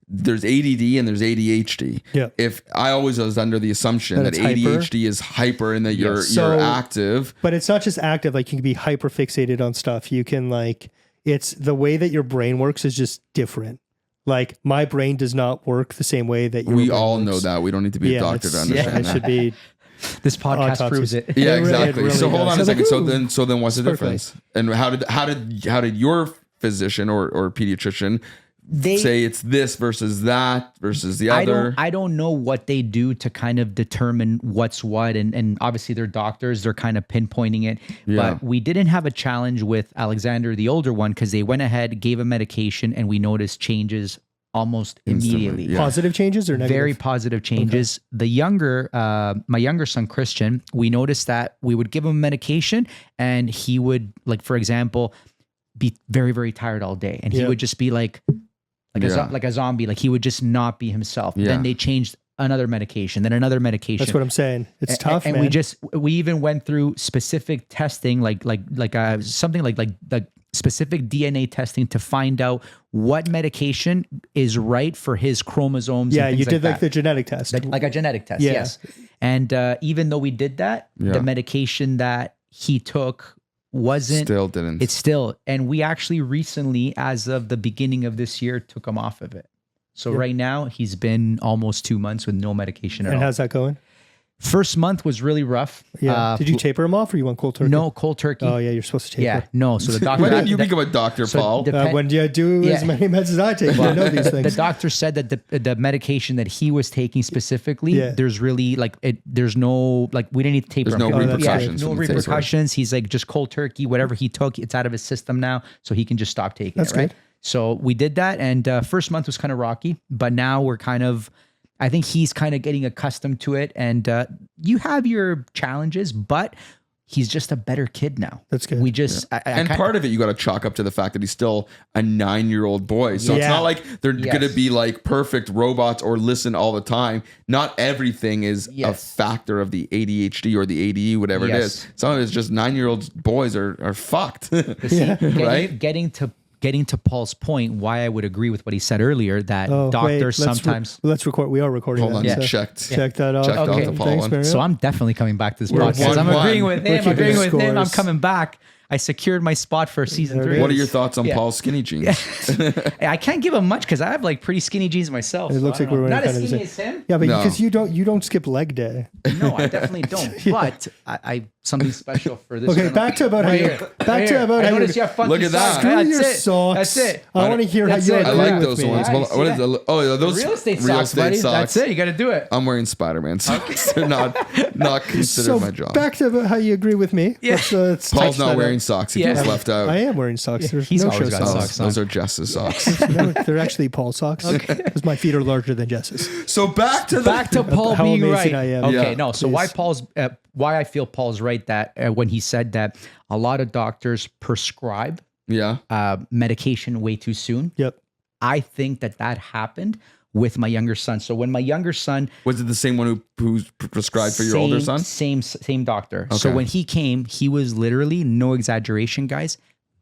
There's ADD and there's ADHD. Yeah. If I always was under the assumption That that it's hyper. ADHD is hyper and that you're So- active. But it's not just active. Like you can be hyper fixated on stuff. You can like, it's the way that your brain works is just different. Like my brain does not work the same way that your We brain all works. know that. We don't need to be a doctor to it's- understand it that. should be. This podcast Autopsies. proves it. Yeah, It really- exactly. it really So hold does. on a So like, second. ooh, So then what's the perfectly. difference? And how did your physician or pediatrician say it's this versus that versus the other? I don't know what they do to kind of determine what's what, and obviously they're doctors, they're kind of pinpointing it. Yeah. But we didn't have a challenge with Alexander, the older one, because they went ahead, gave a medication, and we noticed changes almost Instantly, immediately. yeah. Positive changes or negative? Very positive changes. The younger, my younger son, Christian, we noticed that we would give him medication and he would, like, for example, be very, very tired all day. And he Yeah. would just be like a zombie. Like he would just not be himself. Yeah. Then they changed another medication, then another medication. That's what I'm saying. It's tough, and man. we even went through specific testing, like something like specific DNA testing to find out what medication is right for his chromosomes. yeah, and you things did like that. the genetic test. Like a genetic test, Yeah. yes. And even though we did that, Yeah. the medication that he took wasn't. Still didn't. It's still, and we actually recently, as of the beginning of this year, took him off of it. So Yeah. right now he's been almost 2 months with no medication at And all. how's that going? First month was really rough. Yeah. Did you taper him off or you went cold turkey? No, cold turkey. Oh yeah, you're supposed to taper. Yeah, no. So the doctor. When did you become a doctor, Paul? When do you do as many meds as I take? I know these things. The doctor said that the medication that he was taking specifically, Yeah. there's really there's no we didn't need to taper. There's no him. repercussions no from the taper. repercussions. He's like just cold turkey. Whatever he took, it's out of his system now, so he can just stop taking That's it. Right. good. So we did that, and first month was kind of rocky, but now we're kind of. I think he's kind of getting accustomed to it, and you have your challenges, but he's just a better kid now. That's good. We just And part of it you got to chalk up to the fact that he's still a 9-year-old boy. So it's Yeah. not like they're Yes. going to be like perfect robots or listen all the time. Not everything is a Yes. factor of the ADHD or the ADE, whatever it Yes. is. Some of it's just 9-year-old boys are fucked. Right? Getting to Paul's point, why I would agree with what he said earlier, that Oh, doctors wait, sometimes. let's record. We are recording. Hold that, on, Yeah. so check that out. Checked out Okay. the Paul Thanks, one. Mario. So I'm definitely coming back to this We're podcast. I'm 1-1. agreeing with him. keeping Agreeing with him. I'm scores. coming back. I secured my spot for season There it 3. What are your thoughts on Yeah. Paul's skinny jeans? I can't give him much because I have like pretty skinny jeans myself. It looks so I like don't we're know. wearing Not as kind of the skinny same- as him. Yeah, but No. because you don't skip leg day. No, I definitely don't. But I something special for this. Okay, gentleman. back to about how Right you. here. Back Right to here. about I how you. noticed you have funky Look at that. socks. Screw That's your it. socks. That's it. I want to hear how That's you it. I agree like with those me. ones. Yeah, Well, you what see is that? it? Oh, yeah, those Real estate socks, buddy. That's it. You got to do it. I'm wearing Spider-Man socks. They're not considered So my job. back to about how you agree with me. Yeah. Let's Paul's touch not that wearing out. socks. He Yeah. feels left out. I am wearing socks. There's He's no always show got socks. socks. Those are Jess's socks. No, they're actually Paul's socks because my feet are larger than Jess's. So back to Paul How being amazing right. I am. Okay, Yeah. no. So why I feel Paul's right that when he said that a lot of doctors prescribe yeah. medication way too soon. Yep. I think that happened with my younger son. So when my younger son, Was it the same one who's prescribed for your older son? same doctor. So Okay. when he came, he was literally, no exaggeration, guys,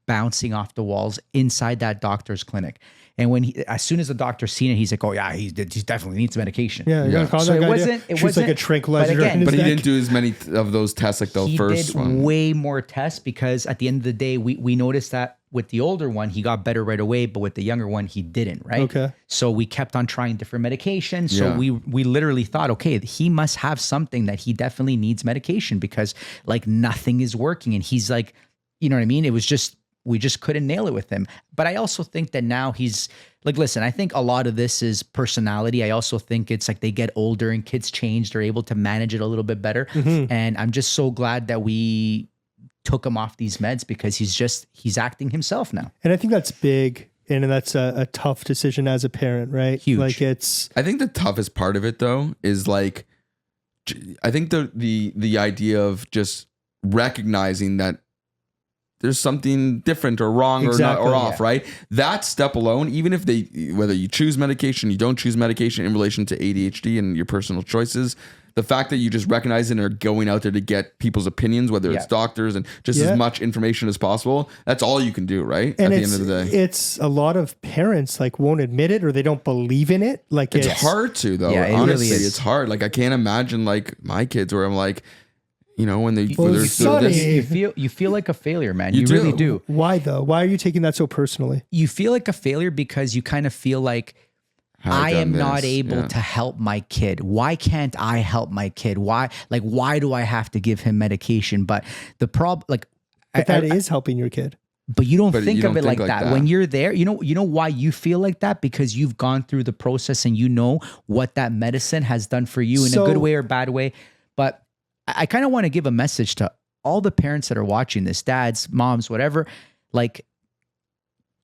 bouncing off the walls inside that doctor's clinic. And as soon as the doctor seen it, he's like, "Oh yeah, he definitely needs medication." Yeah. You Yeah. gotta call So that it guy. wasn't- it Shoots wasn't- like a tranquilizer. but again- in his But he neck. didn't do as many of those tests like the He first did one. way more tests because at the end of the day, we noticed that with the older one, he got better right away, but with the younger one, he didn't, right? Okay. So we kept on trying different medications. So Yeah. we literally thought, okay, he must have something that he definitely needs medication because like nothing is working. And he's like, you know what I mean? It was just, we just couldn't nail it with him. But I also think that now he's like, listen, I think a lot of this is personality. I also think it's like they get older and kids change. They're able to manage it a little bit better. And I'm just so glad that we took him off these meds because he's acting himself now. And I think that's big, and that's a tough decision as a parent, right? Huge. Like it's I think the toughest part of it though is like, I think the idea of just recognizing that there's something different or wrong Exactly, or not or off, yeah. right? That step alone, even if whether you choose medication, you don't choose medication in relation to ADHD and your personal choices, the fact that you just recognize it and are going out there to get people's opinions, whether it's Yeah. doctors and just Yeah. as much information as possible, that's all you can do, right? and At the it's, end of the day. it's a lot of parents like won't admit it or they don't believe in it. Like It's hard to though. Yeah, it Honestly, really is. it's hard. Like I can't imagine like my kids where I'm like, you know, when they Well, they're Sonny- You feel like a failure, man. You You do. really do. Why though? Why are you taking that so personally? You feel like a failure because you kind of feel like Have I I done am not this? able Yeah. to help my kid. Why can't I help my kid? Why do I have to give him medication? But the problem, like, But that is helping your kid. but you don't But think you of don't it think like like that. that. When you're there, you know why you feel like that? Because you've gone through the process and you know what that medicine has done for you in So- a good way or bad way. But I kind of want to give a message to all the parents that are watching this, dads, moms, whatever. Like,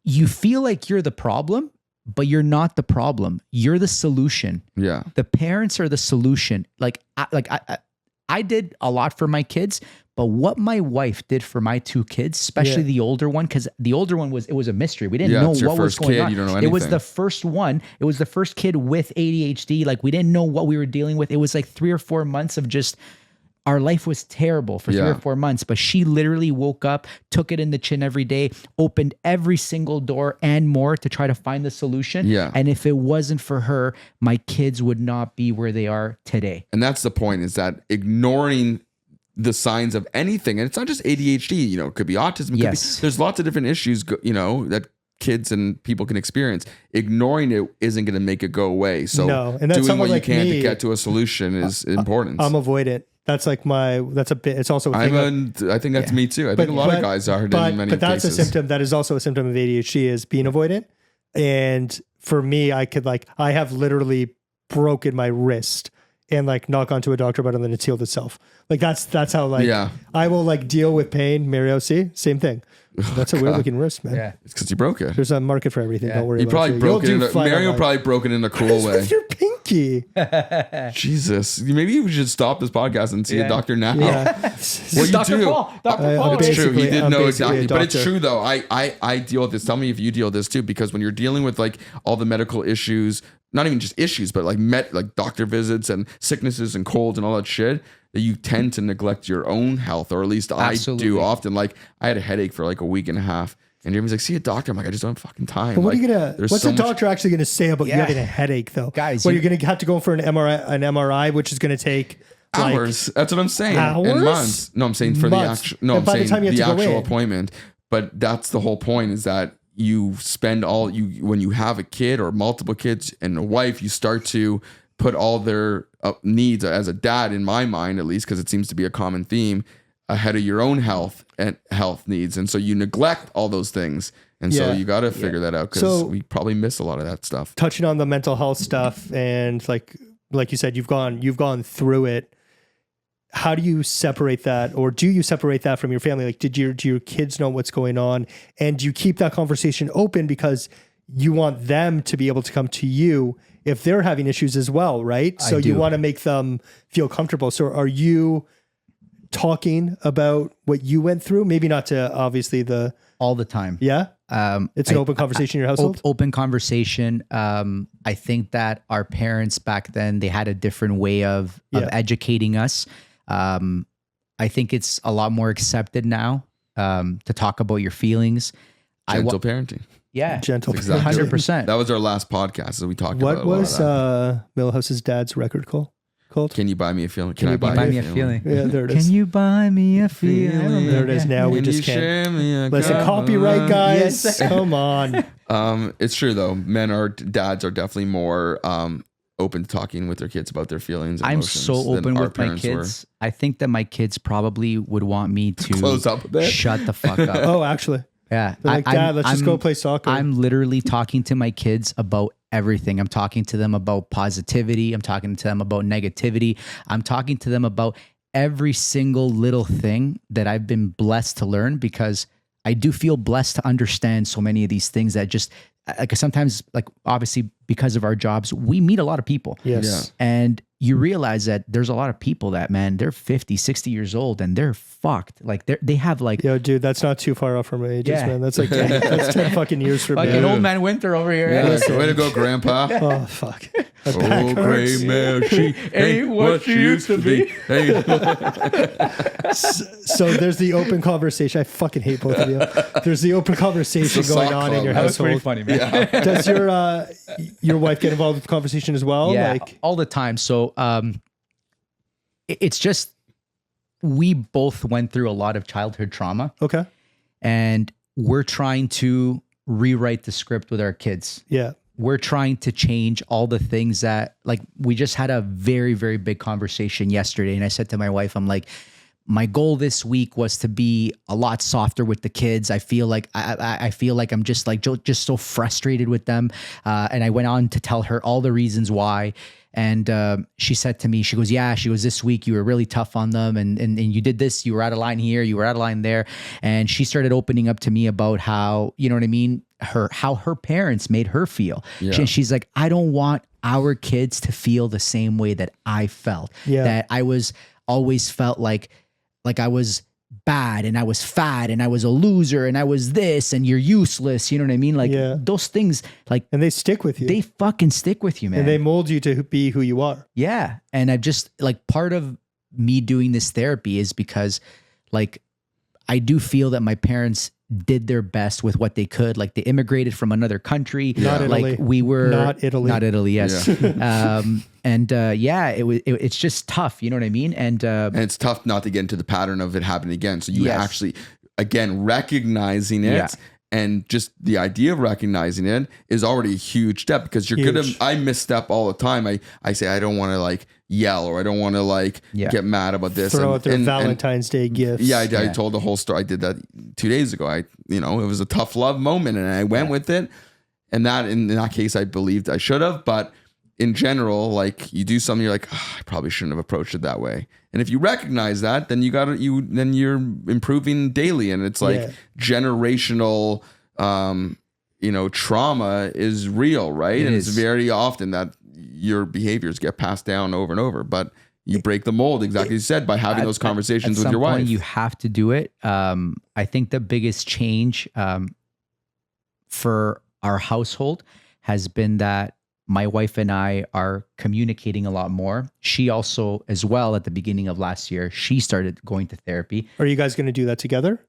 you feel like you're the problem, but you're not the problem. You're the solution. Yeah. The parents are the solution. I did a lot for my kids, but what my wife did for my 2 kids, especially Yeah. the older one, because the older one it was a mystery. We didn't Yeah, know it's your what was first going kid, on. you don't know It was anything. the first one. It was the first kid with ADHD. Like we didn't know what we were dealing with. It was like 3 or 4 months of just our life was terrible for 3 Yeah. or 4 months, but she literally woke up, took it in the chin every day, opened every single door and more to try to find the solution. Yeah. And if it wasn't for her, my kids would not be where they are today. And that's the point, is that ignoring the signs of anything, and it's not just ADHD, you know, it could be autism. It Yes. could be, there's lots of different issues, you know, that kids and people can experience. Ignoring it isn't going to make it go away. So No, and that's doing what someone you like can me. to get to a solution is important. I'm avoidant. That's like that's a bit. It's also a thing. I think that's me too. I think a lot of guys are in many but that's cases. a symptom. That is also a symptom of ADHD is being avoidant. And for me, I have literally broken my wrist and like not gone to a doctor about it, and then it's healed itself. Like that's how I will like deal with pain. Mario, see, same thing. That's a weird looking wrist, man. Yeah. It's because you broke it. There's a market for everything. Don't worry. You probably broke it. Mario probably broke it in a cool way. With your pinky. Jesus, maybe you should stop this podcast and see a doctor now. Yeah. Well, you Dr. do. Paul. Dr. Paul. It's true. He didn't I'm know basically exactly, a but it's doctor. true though. I deal with this. Tell me if you deal with this too, because when you're dealing with like all the medical issues, not even just issues, but like doctor visits and sicknesses and colds and all that shit, that you tend to neglect your own health, or at least I do often. Like I had a headache for like a week and a half. And Jeremy's like, see a doctor. I'm like, I just don't have fucking time. But what like, are you gonna? What's the doctor actually gonna say about you having a headache, though? Guys, you're gonna have to go for an MRI, which is gonna take hours. That's what I'm saying. Hours? And months. No, I'm saying for Months. the actual. No, And I'm by the saying time you have the to go actual in. appointment. But that's the whole point, is that you spend when you have a kid or multiple kids and a wife, you start to put all their needs as a dad, in my mind at least, because it seems to be a common theme, ahead of your own health and health needs, and so you neglect all those things. And so you got to figure that out, because we probably miss a lot of that stuff. Touching on the mental health stuff, and like you said, you've gone through it. How do you separate that, or do you separate that from your family? Like, do your kids know what's going on, and do you keep that conversation open because you want them to be able to come to you if they're having issues as well, right? So you want to make them feel comfortable. So are you talking about what you went through? Maybe not to obviously all the time. Yeah. It's an open conversation in your household. Open conversation. I think that our parents back then, they had a different way of educating us. I think it's a lot more accepted now to talk about your feelings. Gentle parenting. Yeah, Gentle. Exactly. 100%. That was our last podcast, so we talked What about a lot was of that. Millhouse's dad's record called? Can you buy me a feeling? Can you buy me a feeling? Yeah, there it is. Can you buy me a feeling? There it is. Now we just can't. Listen, copyright, guys. Yes. Come on. It's true though. Dads are definitely more open to talking with their kids about their feelings. And I'm emotions so than open our with my parents kids. I think that my kids probably would want me to Close up a bit. shut the fuck up. Oh, actually. Yeah. They're like, Dad, let's just go play soccer. I'm literally talking to my kids about everything. I'm talking to them about positivity. I'm talking to them about negativity. I'm talking to them about every single little thing that I've been blessed to learn, because I do feel blessed to understand so many of these things that just like sometimes, like obviously because of our jobs, we meet a lot of people. Yes. And you realize that there's a lot of people that, man, they're 50, 60 years old and they're fucked. Like they have like, Yo, dude, that's not too far off from my ages, man. That's like that's 10 fucking years for me. fucking old man Winter over here. Yeah, way to go, Grandpa. Oh, fuck. My Oh, back hurts. gray mare, she ain't what she used to be. Hey. So there's the open conversation. I fucking hate both of you. There's the open conversation It's a going sock on in club. your That That's pretty household. funny, man. Does your wife get involved with the conversation as well? Yeah, Like, all the time. So it's just, we both went through a lot of childhood trauma, okay. and we're trying to rewrite the script with our kids. Yeah. We're trying to change all the things that, like, we just had a very, very big conversation yesterday. And I said to my wife, I'm like, my goal this week was to be a lot softer with the kids. I feel like I feel like I'm just so frustrated with them. And I went on to tell her all the reasons why. And she said to me, she goes, this week you were really tough on them. And you did this, you were out of line here, you were out of line there. And she started opening up to me about how, you know what I mean? How her parents made her feel. Yeah. She's like, I don't want our kids to feel the same way that I felt. Yeah. That I was always felt like I was bad and I was fat and I was a loser and I was this and you're useless. You know what I mean? Like those things, like, And they stick with you. they fucking stick with you, man. and they mold you to be who you are. Yeah. And I've just, like, part of me doing this therapy is because, like, I do feel that my parents did their best with what they could. Like, they immigrated from another country. Not like Italy. we were Not Italy. Yes. It's just tough. You know what I mean? And it's tough not to get into the pattern of it happening again. So you Yes. actually, again, recognizing it Yeah. And just the idea of recognizing it is already a huge step, because you're gonna, I misstep all the time. I say, I don't want to like yell, or I don't want to like get mad about this. Throw out their Valentine's Day gifts. Yeah, I told the whole story. I did that 2 days ago. It was a tough love moment, and I went with it. And that, in that case, I believed I should have. But in general, like, you do something, you're like, I probably shouldn't have approached it that way. And if you recognize that, then then you're improving daily. And it's like generational, trauma is real, right? And it's very often that your behaviors get passed down over and over. But you break the mold, exactly as you said, by having those conversations with your wife. You have to do it. I think the biggest change for our household has been that my wife and I are communicating a lot more. She also, as well, at the beginning of last year, she started going to therapy. Are you guys going to do that together?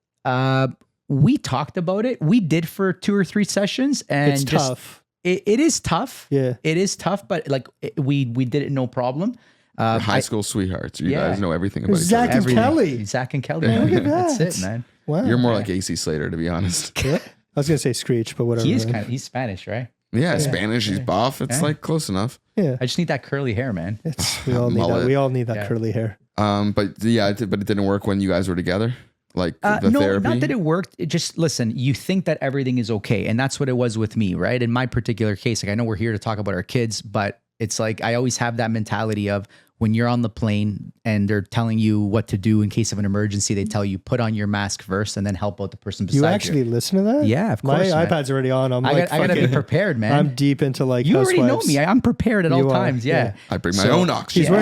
We talked about it. We did for 2 or 3 sessions, and it's tough. It is tough. Yeah, it is tough. But like we did it no problem. High school sweethearts. You guys know everything about Zach each other. and Kelly. Zach and Kelly. Look at that. That's it, man. Wow. You're more like AC Slater, to be honest. Yeah? I was going to say Screech, but whatever. He's Spanish, right? Yeah, Spanish. He's buff. It's like close enough. Yeah. I just need that curly hair, man. We all need that. We all need that curly hair. But it didn't work when you guys were together. Like the therapy. Not that it worked. It just, listen, you think that everything is okay. And that's what it was with me, right? In my particular case, like, I know we're here to talk about our kids, but it's like, I always have that mentality of, when you're on the plane and they're telling you what to do in case of an emergency, they tell you put on your mask first and then help out the person beside you. You actually listen to that? Yeah, of course. My iPad's already on. I gotta be prepared, man. I'm deep into like you housewives. already know me. I'm prepared at all times. Yeah. I bring my own oxygen.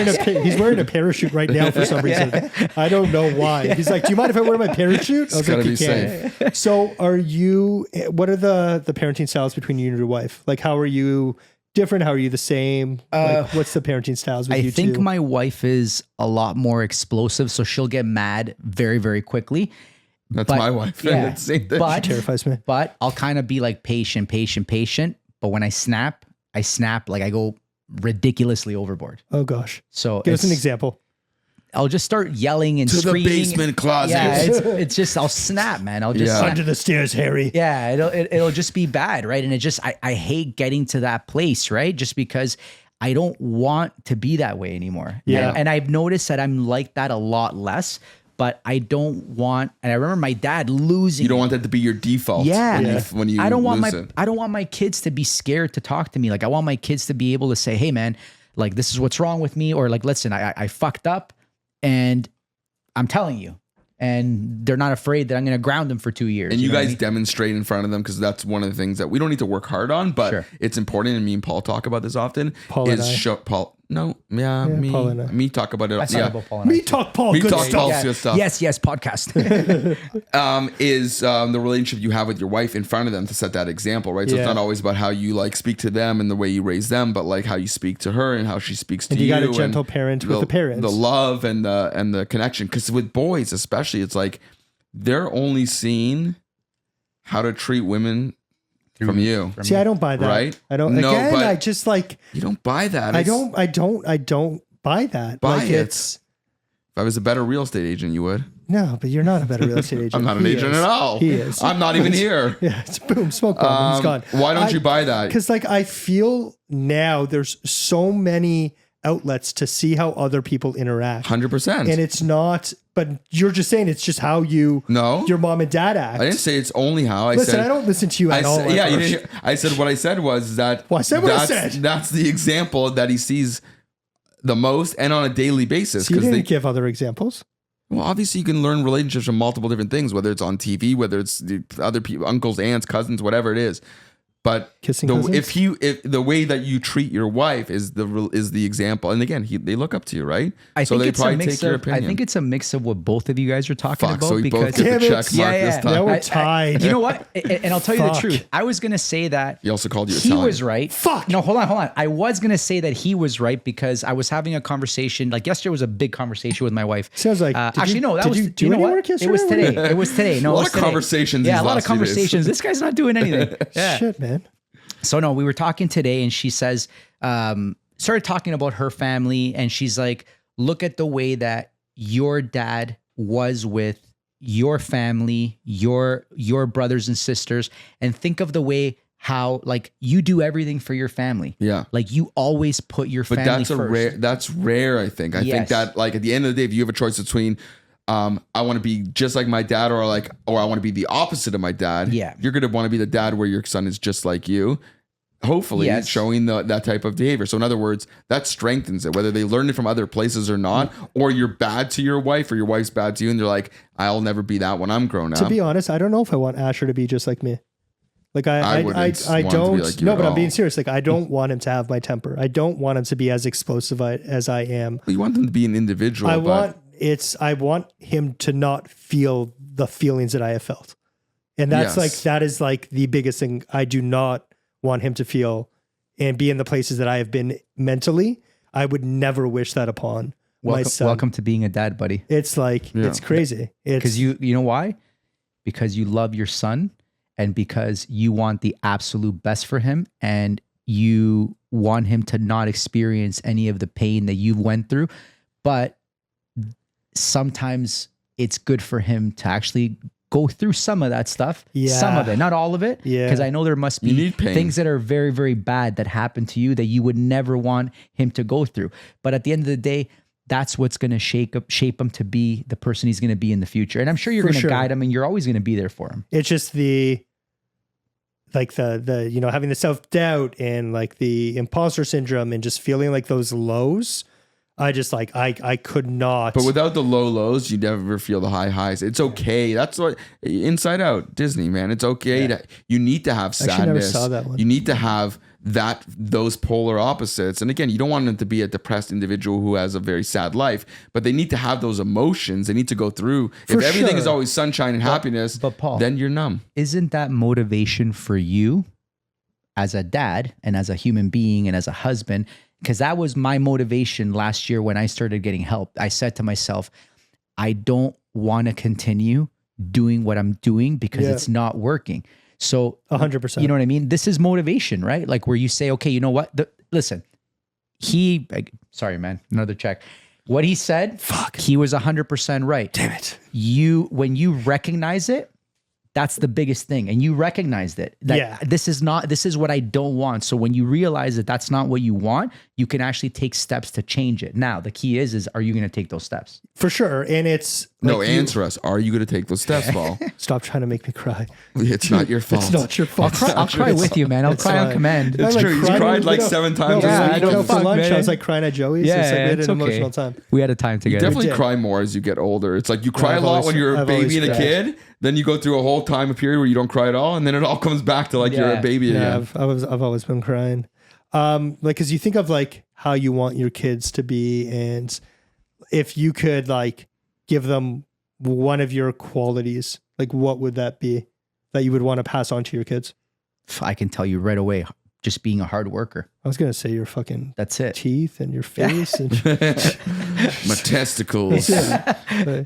He's wearing a parachute right now for some reason. I don't know why. He's like, do you mind if I wear my parachute? I was like, you can. So what are the parenting styles between you and your wife? Like, how are you different? How are you the same? What's the parenting styles with you two? I think my wife is a lot more explosive, so she'll get mad very, very quickly. That's my wife. Yeah, she terrifies me. But I'll kind of be like patient. But when I snap, like, I go ridiculously overboard. Oh gosh. So give us an example. I'll just start yelling and screaming. To the basement closet. Yeah, it's just, I'll snap, man. I'll just under the stairs, Harry. Yeah, it'll just be bad, right? And it just, I hate getting to that place, right? Just because I don't want to be that way anymore. Yeah. And I've noticed that I'm like that a lot less, but I don't want, and I remember my dad losing. You don't want that to be your default. Yeah. When you I don't want it. I don't want my kids to be scared to talk to me. Like, I want my kids to be able to say, hey man, like, this is what's wrong with me. Or like, listen, I fucked up. And I'm telling you, and they're not afraid that I'm going to ground them for 2 years. And you guys demonstrate in front of them, because that's one of the things that we don't need to work hard on, but it's important. And me and Paul talk about this often. Paul and I. Paul talk about it. Me talk Paul. Me good talk stuff. Paul. Good stuff. Yes, podcast. Is the relationship you have with your wife in front of them to set that example, right? So it's not always about how you like speak to them and the way you raise them, but like how you speak to her and how she speaks to you. You got a gentle parent with the parents. The love and the connection. Because with boys especially, it's like they're only seeing how to treat women from you. See, I don't buy that. Right? I don't. No, again, but I just like. You don't buy that. I don't buy that. Buy like, it. If I was a better real estate agent, you would. No, but you're not a better real estate agent. I'm not an agent at all. He is. I'm not even here. Yeah, it's boom, smoke bomb. He's gone. Why don't you buy that? Because like I feel now there's so many outlets to see how other people interact. 100%. And it's not, but you're just saying it's just how your mom and dad act. I didn't say it's only how. I don't listen to you at all. Yeah, you didn't hear, I said what I said was that. Well, I said what I said. That's the example that he sees the most and on a daily basis. So you didn't give other examples. Well, obviously you can learn relationships from multiple different things, whether it's on TV, whether it's the other people, uncles, aunts, cousins, whatever it is. But if the way that you treat your wife is the example, and again, they look up to you, right? I think it's a mix of what both of you guys are talking about. So we both get the check mark this time. Now we're tied. You know what? And I'll tell you the truth. I was gonna say that he also called you he Italian. was right. Fuck. No, hold on. I was gonna say that he was right because I was having a conversation. Like yesterday was a big conversation with my wife. Sounds like actually no. That was. Did you do any work yesterday? It was today. It was today. No, a lot of conversations. Yeah, a lot of conversations. This guy's not doing anything. Yeah. Shit, man. So no, we were talking today and she says, started talking about her family and she's like, look at the way that your dad was with your family, your brothers and sisters, and think of the way how like you do everything for your family. Yeah. Like you always put your But family that's first. that's rare, I think. I think Yes. that like at the end of the day, if you have a choice between I want to be just like my dad or I want to be the opposite of my dad. Yeah. You're going to want to be the dad where your son is just like you. Hopefully Yes. showing that type of behavior. So in other words, that strengthens it, whether they learn it from other places or not, or you're bad to your wife or your wife's bad to you. And they're like, I'll never be that when I'm grown up. To be honest, I don't know if I want Asher to be just like me. Like I wouldn't want him to don't be like you no, at but I'm all. being serious. Like I don't want him to have my temper. I don't want him to be as explosive as I am. You want them to be an individual. I but want him to not feel the feelings that I have felt. And that's Yes. that is like the biggest thing. I do not want him to feel and be in the places that I have been mentally. I would never wish that upon my son. Welcome to being a dad, buddy. It's like, it's crazy. It's Because you know why? Because you love your son and because you want the absolute best for him and you want him to not experience any of the pain that you went through. But sometimes it's good for him to actually go through some of that stuff. Yeah. Some of it, not all of it. Yeah. Because I know there must You be need pain. things that are very, very bad that happen to you that you would never want him to go through. But at the end of the day, that's what's going to shape him to be the person he's going to be in the future. And I'm sure you're For going to sure. guide him and you're always going to be there for him. it's just the having the self-doubt and like the imposter syndrome and just feeling like those lows. I just like I could not. But without the low lows, you never feel the high highs. It's okay. That's what Inside Out, Disney, man. It's okay to you need to have Actually, never sadness. saw that one. You need to have those polar opposites. And again, you don't want them to be a depressed individual who has a very sad life, but they need to have those emotions. They need to go through. For if everything is sure. always sunshine and happiness, but Paul- then you're numb. Isn't that motivation for you as a dad and as a human being and as a husband? Because that was my motivation last year when I started getting help. I said to myself, I don't want to continue doing what I'm doing because Yeah. it's not working. So 100%. you know what I mean? This is motivation, right? Like where you say, okay, you know what? Listen, sorry, man, another check. What he said, he was 100% right. Damn it. When you recognize it, that's the biggest thing. And you recognized it. That Yeah. this is what I don't want. So when you realize that that's not what you want, you can actually take steps to change it. Now, the key is are you going to take those steps? For sure. And it's No, like answer us. Are you going to take those steps, Paul? stop trying to make me cry. It's not your fault. It's not your fault. I'll cry with you, man. I'll cry on fine. command. It's I, true. He's cried cried like no, 7 times No, this Yeah, week. I don't for fuck, lunch, I man. was like crying at Joey's. Yeah, so it's like we had it's an okay. emotional time. We had a time You together. definitely did. cry more as you get older. It's like you cry I've a lot always- when you're a I've baby always and a cried. kid. Then you go through a whole time, a period where you don't cry at all, and then it all comes back to like you're Yeah. a baby Yeah, again. I've always been crying. Like, cause you think of like how you want your kids to be, and if you could like give them one of your qualities, like what would that be that you would want to pass on to your kids? I can tell you right away, just being a hard worker. I was gonna say your fucking That's it. teeth and your face and My testicles. the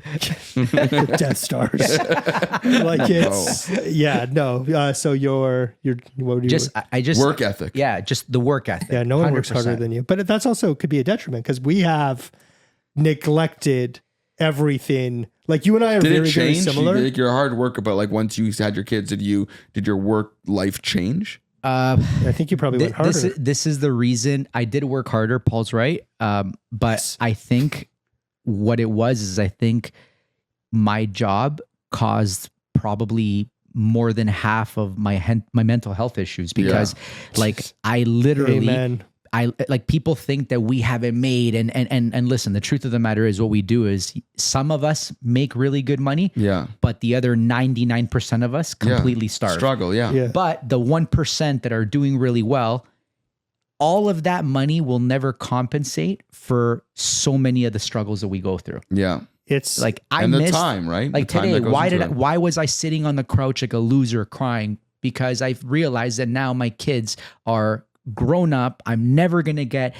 Death Stars. Like it's so your what would you I just Work ethic. Yeah, just the work ethic. yeah, no one works 100%. harder than you. But that's also could be a detriment because we have neglected everything. Like you and I are Did very, it very change? similar. Like you're a hard worker, but like once you had your kids, did your work life change? I think you probably went harder. This is the reason I did work harder. Paul's right. But I think what it was is I think my job caused probably more than half of my mental health issues because like I literally Amen. like people think that we haven't made and listen, the truth of the matter is what we do is some of us make really good money, Yeah. but the other 99% of us completely starve. Struggle, yeah. Yeah. But the 1% that are doing really well, all of that money will never compensate for so many of the struggles that we go through. Yeah. It's Like I And the missed time, right? Like The time today, that goes into it. why was I sitting on the couch like a loser crying? Because I've realized that now my kids are grown up. I'm never going to get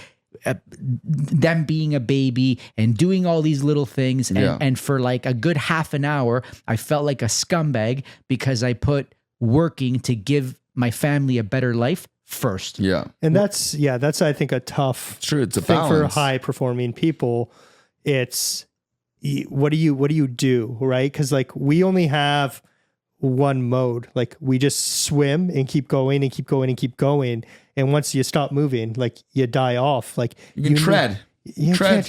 them being a baby and doing all these little things. And for like a good half an hour, I felt like a scumbag because I put working to give my family a better life first. Yeah. and that's I think a tough It's true. It's a thing for balance. high performing people. It's what do you do, right? Because like we only have one mode. Like we just swim and keep going and keep going and keep going. And once you stop moving, like you die off. Like You can tread. You can't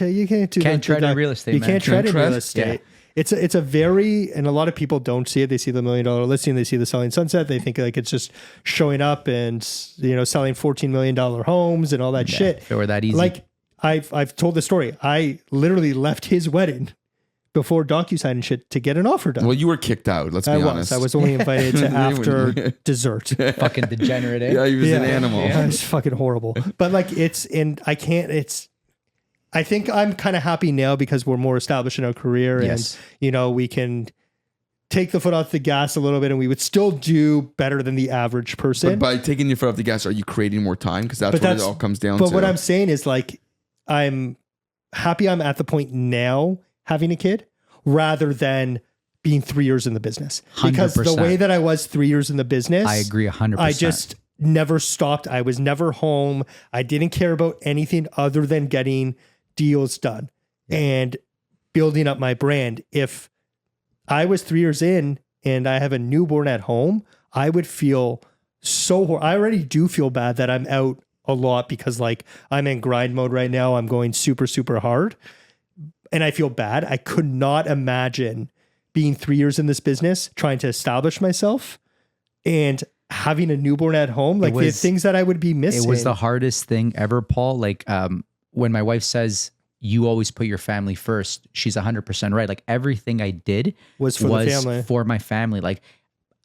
do Can't that. tread in real estate, You man. can't tread in tread? real estate. It's a very, and a lot of people don't see it. They see the $1 million listing, they see the selling sunset. They think like it's just showing up and, you know, selling $14 million homes and all that shit. If it were that easy. Like I've told the story. I literally left his wedding before DocuSign and shit to get an offer done. Well, you were kicked out. Let's be honest. I was only invited to after dessert. fucking degenerate, eh? Yeah, he was an animal. It's fucking horrible. But like I think I'm kind of happy now because we're more established in our career Yes. and, you know, we can take the foot off the gas a little bit and we would still do better than the average person. But by taking your foot off the gas, are you creating more time? Because that's what it all comes down to. But what I'm saying is like, I'm happy I'm at the point now having a kid rather than being 3 years in the business. Because the 100%. way that I was 3 years in the business, I agree 100%. I just never stopped. I was never home. I didn't care about anything other than getting deals done and building up my brand. If I was 3 years in and I have a newborn at home, I would feel I already do feel bad that I'm out a lot because like I'm in grind mode right now. I'm going super, super hard and I feel bad. I could not imagine being 3 years in this business, trying to establish myself and having a newborn at home. Like the things that I would be missing. It was the hardest thing ever, Paul. Like, when my wife says you always put your family first, she's 100% right. Like everything I did was for the family. For my family. Like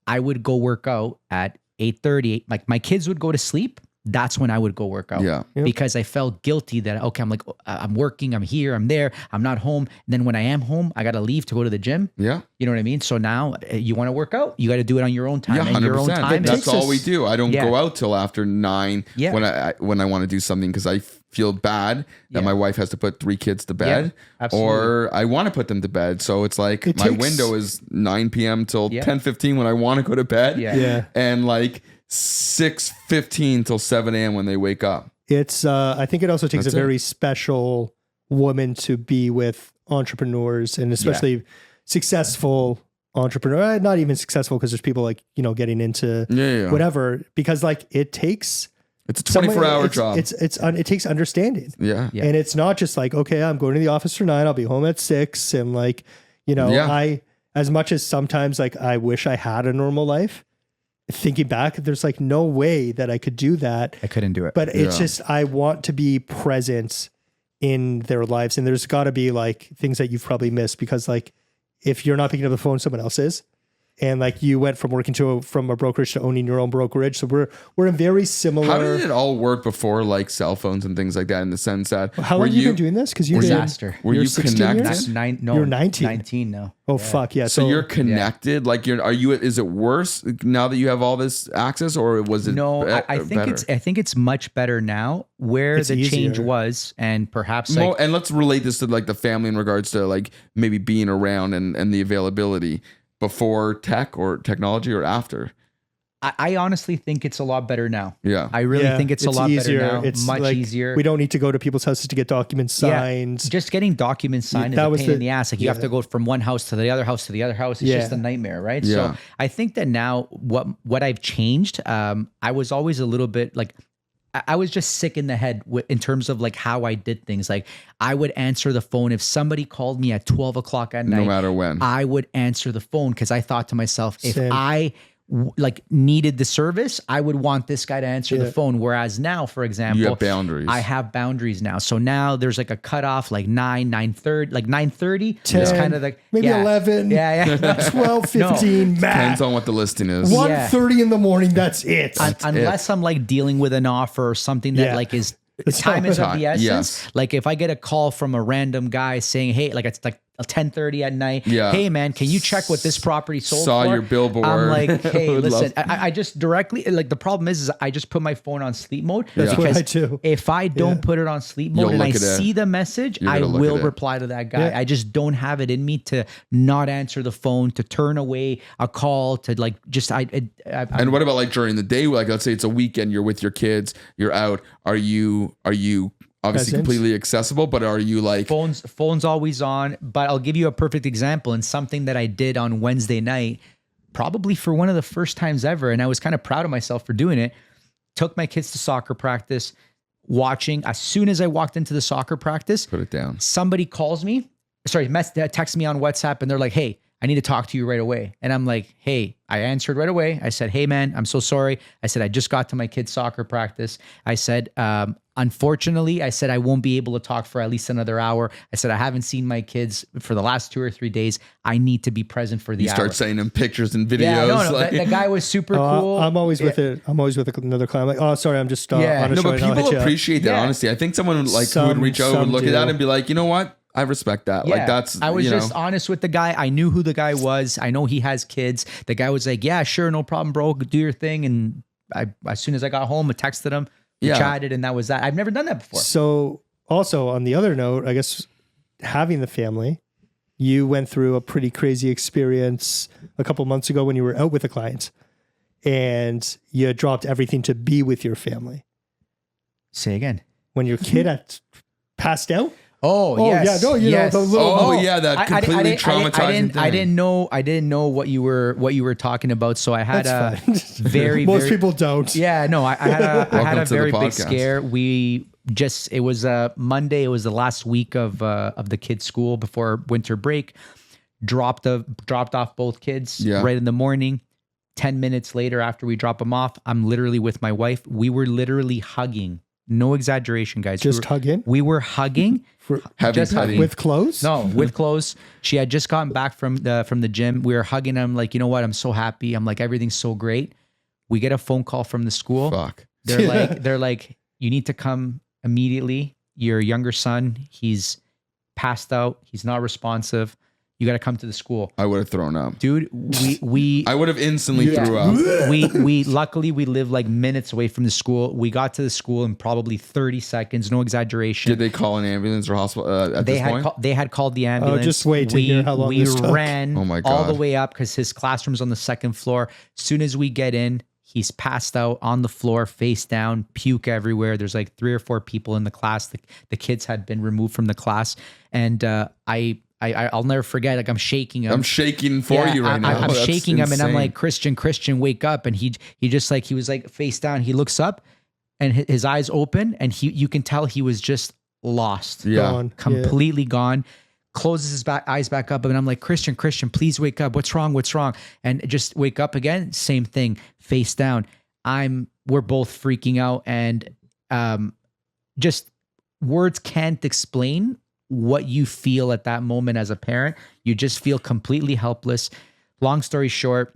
I would go work out at 8:30. Like my kids would go to sleep. That's when I would go work out. Yeah. Because I felt guilty that, okay, I'm like, I'm working, I'm here, I'm there, I'm not home. And then when I am home, I got to leave to go to the gym. Yeah. You know what I mean? So now you want to work out, you got to do it on your own time. Yeah, 100%. And your own time. That's all we do. I don't Yeah. go out till after 9 Yeah. when I want to do something because I feel bad that Yeah. my wife has to put 3 kids to bed absolutely. or I want to put them to bed. So it's like It my takes- window is 9 p.m. till Yeah. 10:15 when I want to go to bed. Yeah. Yeah. And like 6:15 till 7 a.m. when they wake up. It's I think it also takes That's a very special woman to be with entrepreneurs and especially successful entrepreneur. Not even successful because there's people like, you know, getting into Yeah. whatever because like it takes It's a 24-hour job. it takes understanding. Yeah. Yeah. And it's not just like, okay, I'm going to the office for 9, I'll be home at 6 and like, you know, Yeah. as much as sometimes like I wish I had a normal life, thinking back, there's like no way that I could do that. I couldn't do it. But it's Yeah. just, I want to be present in their lives. And there's got to be like things that you've probably missed because like, if you're not picking up the phone, someone else is. And like you went from working from a brokerage to owning your own brokerage. So we're in very similar. How did it all work before like cell phones and things like that in the sense that How long have you been doing this? Because you've been, Disaster. were you're you 16 connected? years? You're 19. 19 now. Oh, fuck. Yeah. So you're connected. Like is it worse now that you have all this access or was it No, I think better? I think it's much better now. Where It's the change easier. was, and perhaps like and let's relate this to like the family in regards to like maybe being around and the availability before tech or technology or after. I honestly think it's a lot better now. Yeah. I really think it's a lot easier. better now. It's much like, easier. We don't need to go to people's houses to get documents signed. Just getting documents signed that is a was pain in the ass. Like you have to go from one house to the other house to the other house. It's just a nightmare, right? Yeah. So I think that now what I've changed, I was always a little bit like, I was just sick in the head in terms of like how I did things. Like I would answer the phone if somebody called me at 12 o'clock at night. No matter when. I would answer the phone because I thought to myself, if Same. I like needed the service, I would want this guy to answer the phone. Whereas now, for example, You have boundaries. I have boundaries now. So now there's like a cutoff, like 9:30, like 9:30. 10, It's kind of like maybe 11. Yeah, yeah. 12, 15, Depends max. on what the listing is. 1:30 in the morning. That's it. Unless I'm like dealing with an offer or something that Yeah. like is That's time is of time. the essence. Yes. Like if I get a call from a random guy saying, hey, like it's like 10:30 at night. Yeah. Hey man, can you check what this property sold Saw for? your billboard. I'm like, hey, Would listen, love- I just directly like the problem is I just put my phone on sleep mode. That's what because I do. If I don't put it on sleep mode You'll and I look at it. see the message, You're I gonna look will at it. reply to that guy. Yeah. I just don't have it in me to not answer the phone, to turn away a call, to like just And what about like during the day? Like let's say it's a weekend, you're with your kids, you're out. Are you obviously Present. completely accessible, but are you like, Phone's always on, but I'll give you a perfect example and something that I did on Wednesday night, probably for one of the first times ever. And I was kind of proud of myself for doing it. Took my kids to soccer practice, watching. As soon as I walked into the soccer practice, put it down? somebody calls me, texts me on WhatsApp, and they're like, "Hey, I need to talk to you right away." And I'm like, "Hey," I answered right away. I said, "Hey man, I'm so sorry." I said, "I just got to my kid's soccer practice." I said, "Unfortunately," I said, "I won't be able to talk for at least another hour." I said, "I haven't seen my kids for the last 2 or 3 days. I need to be present for the You hour." start sending them pictures and videos. Yeah, no. like, The guy was super cool. I'm always with it. I'm always with another client. I'm like, oh, sorry, I'm just Yeah. on a no, show but and I'll hit people you up. appreciate that, Yeah. honestly. I think someone like who would Some- reach out would some look at do. that and be like, you know what? I respect that. Yeah, Like that's, I was you just know, honest with the guy. I knew who the guy was. I know he has kids. The guy was like, "Yeah, sure, no problem, bro. Do your thing." And as soon as I got home, I texted him, we Yeah. chatted, and that was that. I've never done that before. So also on the other note, I guess having the family, you went through a pretty crazy experience a couple months ago when you were out with a client and you dropped everything to be with your family. Say again. When your kid had passed out? Oh, Oh, yes. yeah, no, you know, yes. the little- oh yeah, that completely traumatizing I thing. didn't know what you were talking about. So I had That's a fine. very Most very, people don't. Yeah, no, I had Welcome a to the very big podcast. scare. It was Monday. It was the last week of the kids' school before winter break. Dropped off both kids Yeah. right in the morning. 10 minutes later, after we drop them off, I'm literally with my wife. We were literally hugging. No exaggeration, guys. Just hugging? We were hugging. Heavy just petting. hugging. With clothes? No, with clothes. She had just gotten back from the gym. We were hugging. I'm like, you know what? I'm so happy. I'm like, everything's so great. We get a phone call from the school. Fuck. They're like, you need to come immediately. Your younger son, he's passed out. He's not responsive. You got to come to the school. I would have thrown up. Dude, we I would have instantly threw up. we luckily we live like minutes away from the school. We got to the school in probably 30 seconds, no exaggeration. Did they call an ambulance or hospital at They this had point? they had called the ambulance. just wait to hear how long we this took. ran Oh my all the God. way up because his classroom's on the second floor. As soon as we get in, he's passed out on the floor, face down, puke everywhere. There's like 3 or 4 people in the class. The kids had been removed from the class, and I'll never forget. Like I'm shaking him. I'm shaking for you right now. I'm That's shaking him, and I'm insane. like, Christian, wake up! And he was like face down. He looks up, and his eyes open, and you can tell he was just lost, Yeah. Gone. completely gone. Closes his eyes back up, and I'm like, Christian, please wake up. What's wrong? And just wake up again. Same thing, face down. We're both freaking out, and just words can't explain what you feel at that moment as a parent. You just feel completely helpless. Long story short,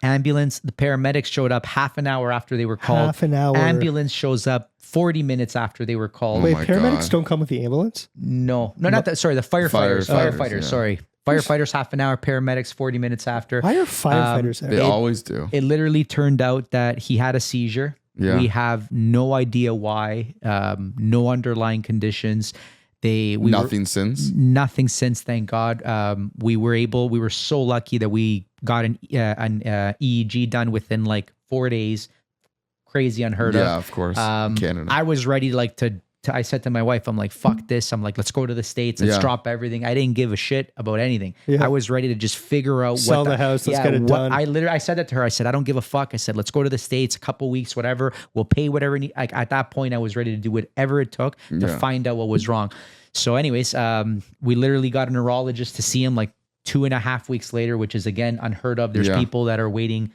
ambulance, the paramedics showed up half an hour after they were called. Half an hour. Ambulance shows up 40 minutes after they were called. Wait, my paramedics God. don't come with the ambulance? No, not that. Sorry, the firefighters. Firefighters, yeah. Sorry. Firefighters half an hour, paramedics 40 minutes after. Why are firefighters there? They always do. It literally turned out that he had a seizure. Yeah. We have no idea why. No underlying conditions. Nothing since. Nothing since, thank God. We were so lucky that we got an EEG done within like 4 days. Crazy, unheard of. Yeah, of course. Canada. I was ready I said to my wife, I'm like, fuck this. I'm like, let's go to the States. Let's Yeah. drop everything. I didn't give a shit about anything. Yeah. I was ready to just figure out Sell the house, let's get it done. I said that to her. I said, I don't give a fuck. I said, let's go to the States, a couple weeks, whatever. We'll pay whatever. Like at that point, I was ready to do whatever it took to Yeah. find out what was wrong. So anyways, we literally got a neurologist to see him like 2.5 weeks later, which is again unheard of. There's Yeah. people that are waiting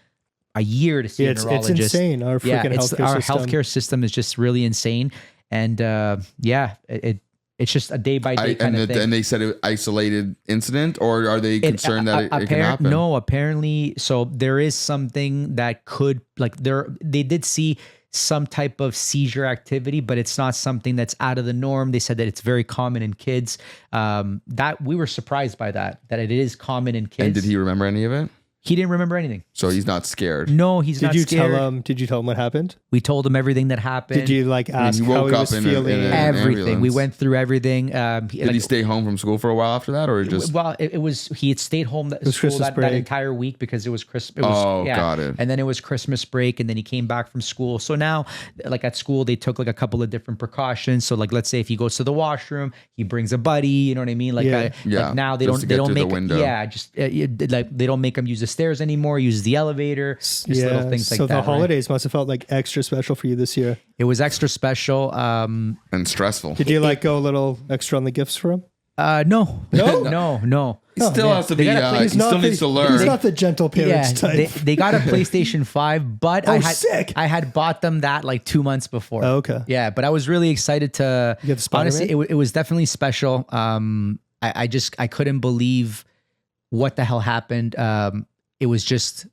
a year to see a It's neurologist. insane. Our freaking Healthcare system is just really insane. And it's just a day by day kind of thing. And they said it isolated incident, or are they concerned that it can happen? No, apparently. So there is something that could they did see some type of seizure activity, but it's not something that's out of the norm. They said that it's very common in kids. That we were surprised by that it is common in kids. And did he remember any of it? He didn't remember anything. So he's not scared. No, he's not scared. Did you tell him what happened? We told him everything that happened. Did you like ask he how woke he up was in feeling? an everything? We ambulance. went through everything. Did he stay home from school for a while after that, or just? Well, it was he had stayed home that was school Christmas that break. entire week because it was Christmas. Got it. And then it was Christmas break, and then he came back from school. So now, like at school, they took like a couple of different precautions. So like, let's say if he goes to the washroom, he brings a buddy. You know what I mean? Like, like now they just to don't get through make the window. like they don't make him use the stairs anymore. Use the elevator. Just little things like so that. the holidays must have felt like extra special for you this year. It was extra special. And stressful. Did you like go a little extra on the gifts for him? No. He still has to be. He still needs to learn. He's not the gentle parents Yeah, type. they got a PlayStation 5, but sick. I had bought them that like 2 months before. Oh, okay. Yeah, but I was really excited to. You get the Spider-Man? Honestly, it was definitely special. I couldn't believe what the hell happened. It was just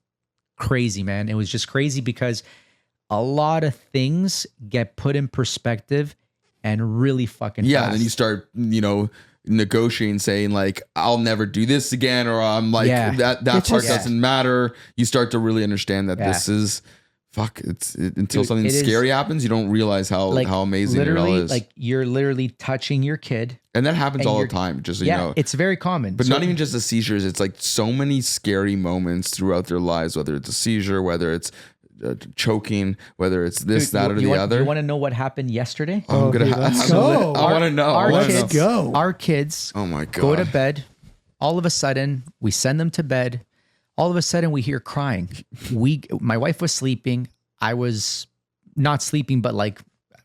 crazy, man. It was just crazy because a lot of things get put in perspective and really fucking fast. And then you start, negotiating, saying like, I'll never do this again, or I'm like, that part doesn't matter. You start to really understand that this is until something scary happens, you don't realize how amazing it all is. Like you're literally touching your kid. And that happens all the time, just so you know. It's very common. But not even just the seizures. It's like so many scary moments throughout their lives, whether it's a seizure, whether it's choking, whether it's this, that, or the other. You want to know what happened yesterday? I want to know. Our kids oh my God. go to bed. All of a sudden, we send them to bed. All of a sudden, we hear crying. My wife was sleeping. I was not sleeping, but like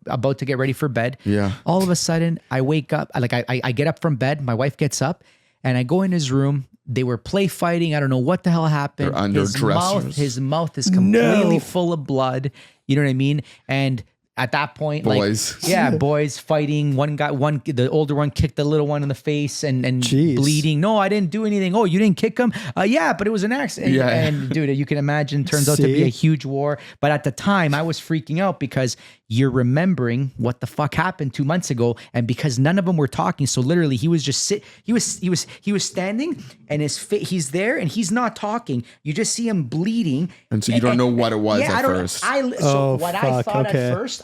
about to get ready for bed. Yeah. All of a sudden, I wake up. I get up from bed. My wife gets up, and I go in his room. They were play fighting. I don't know what the hell happened. They're under dressers. His mouth is completely full of blood. You know what I mean? And at that point, boys. Boys fighting. The older one kicked the little one in the face and bleeding. No, I didn't do anything. Oh, you didn't kick him? Yeah, but it was an accident. Yeah. And dude, you can imagine, turns out to be a huge war. But at the time, I was freaking out because you're remembering what the fuck happened 2 months ago, and because none of them were talking. So literally, he was just he was standing, and he's there, and he's not talking. You just see him bleeding, and so you don't know what it was at first. I thought at first,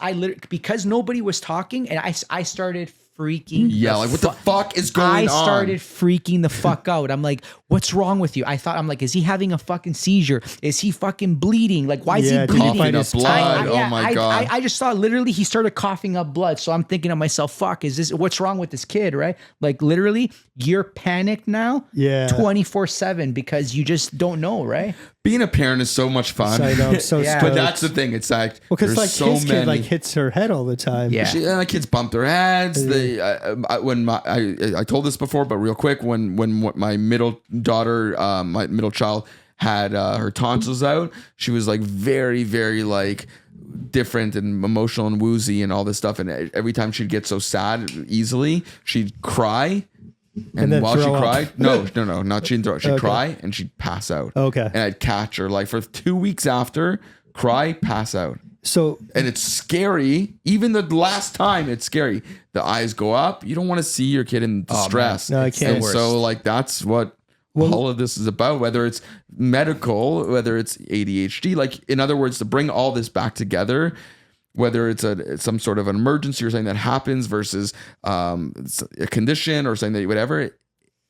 because nobody was talking, and I started freaking what the fuck is going on? I started freaking the fuck out. I'm like, what's wrong with you? I'm like, is he having a fucking seizure? Is he fucking bleeding? Like, why is he bleeding? Coughing up blood. Oh my God. I just saw literally he started coughing up blood. So I'm thinking to myself, fuck, what's wrong with this kid, right? Like literally you're panicked now 24/7 because you just don't know, right? Being a parent is so much fun. I know, I'm so stoked. But that's the thing. It's like, because like so his kid like hits her head all the time. Yeah. Kids bump their heads. I told this before, but real quick, when my middle daughter, my middle child had her tonsils out, she was like very, very like different and emotional and woozy and all this stuff. And every time she'd get so sad easily, she'd cry. And while she cried, no, not she'd throw. She'd cry and she'd pass out. Okay. And I'd catch her like for 2 weeks after, cry, pass out. And it's scary. Even the last time, it's scary. The eyes go up. You don't want to see your kid in distress. No, I can't. And so like that's what all of this is about, whether it's medical, whether it's ADHD, like in other words, to bring all this back together, whether it's some sort of an emergency or something that happens versus a condition or something that whatever,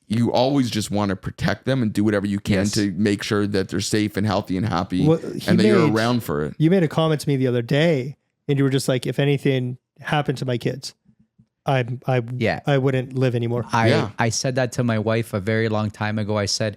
you always just want to protect them and do whatever you can to make sure that they're safe and healthy and happy and that you're around for it. You made a comment to me the other day and you were just like, if anything happened to my kids, I wouldn't live anymore. I said that to my wife a very long time ago. I said,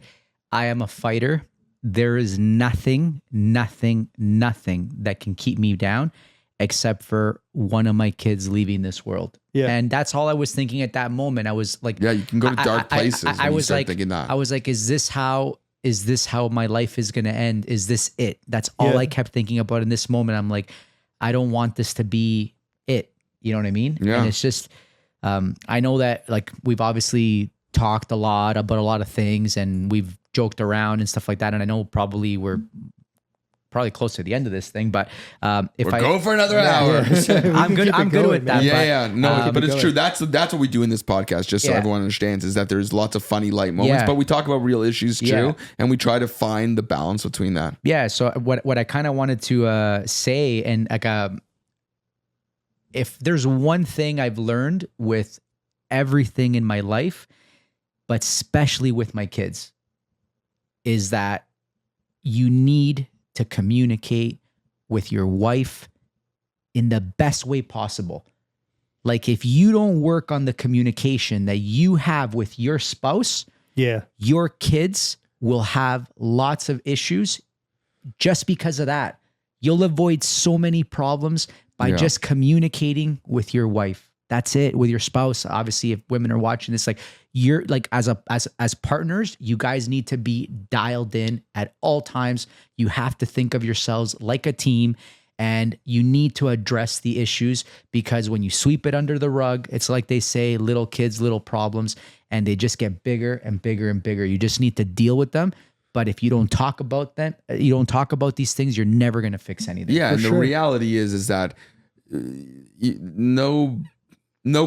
I am a fighter. There is nothing that can keep me down except for one of my kids leaving this world. Yeah. And that's all I was thinking at that moment. I was like, you can go to dark places. I was like, thinking that. I was like, is this how my life is going to end? Is this it? That's all I kept thinking about in this moment. I'm like, I don't want this to be it. You know what I mean? Yeah. And it's just, I know that like we've obviously talked a lot about a lot of things and we've joked around and stuff like that. And I know probably we're probably close to the end of this thing, but if We're I going for another hour. I'm good. I'm good with that. Yeah, but, no, but it's true. That's what we do in this podcast, just so everyone understands, is that there's lots of funny light moments, but we talk about real issues too, and we try to find the balance between that. Yeah. So what I kind of wanted to say, and like if there's one thing I've learned with everything in my life, but especially with my kids, is that you need to communicate with your wife in the best way possible. Like if you don't work on the communication that you have with your spouse, your kids will have lots of issues just because of that. You'll avoid so many problems by just communicating with your wife. That's it. With your spouse. Obviously, if women are watching this, like you're like as partners, you guys need to be dialed in at all times. You have to think of yourselves like a team, and you need to address the issues, because when you sweep it under the rug, it's like they say, little kids, little problems, and they just get bigger and bigger and bigger. You just need to deal with them. But if you don't talk about them, you don't talk about these things, you're never going to fix anything. Yeah, and the reality is that no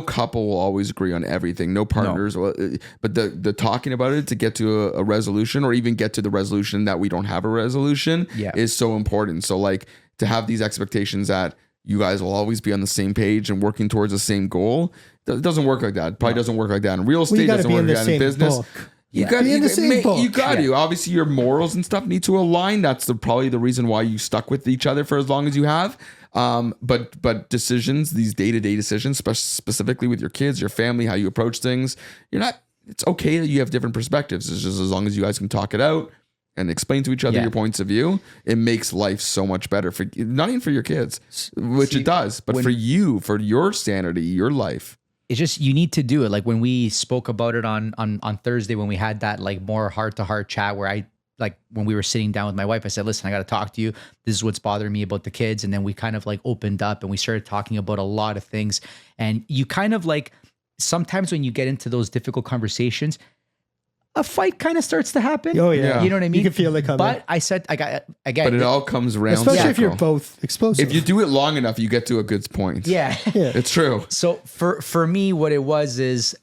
couple will always agree on everything. No partners, but the talking about it to get to a resolution, or even get to the resolution that we don't have a resolution, is so important. So like to have these expectations that you guys will always be on the same page and working towards the same goal, it doesn't work like that. Probably doesn't work like that in real estate. Doesn't work like that in business. You got to. Obviously, your morals and stuff need to align. That's probably the reason why you stuck with each other for as long as you have. But decisions, these day-to-day decisions, specifically with your kids, your family, how you approach things, it's okay that you have different perspectives. It's just as long as you guys can talk it out and explain to each other your points of view, it makes life so much better for not even for your kids, which it does, but for you, for your sanity, your life. It's just, you need to do it. Like when we spoke about it on Thursday, when we had that like more heart-to-heart chat, where when we were sitting down with my wife, I said, listen, I got to talk to you. This is what's bothering me about the kids. And then we kind of like opened up and we started talking about a lot of things. And you kind of like, sometimes when you get into those difficult conversations, a fight kind of starts to happen. Oh yeah. You know what I mean? You can feel it coming. But I said, again, but it all comes around. Especially if you're both explosive. If you do it long enough, you get to a good point. Yeah. It's true. So for me, what it was is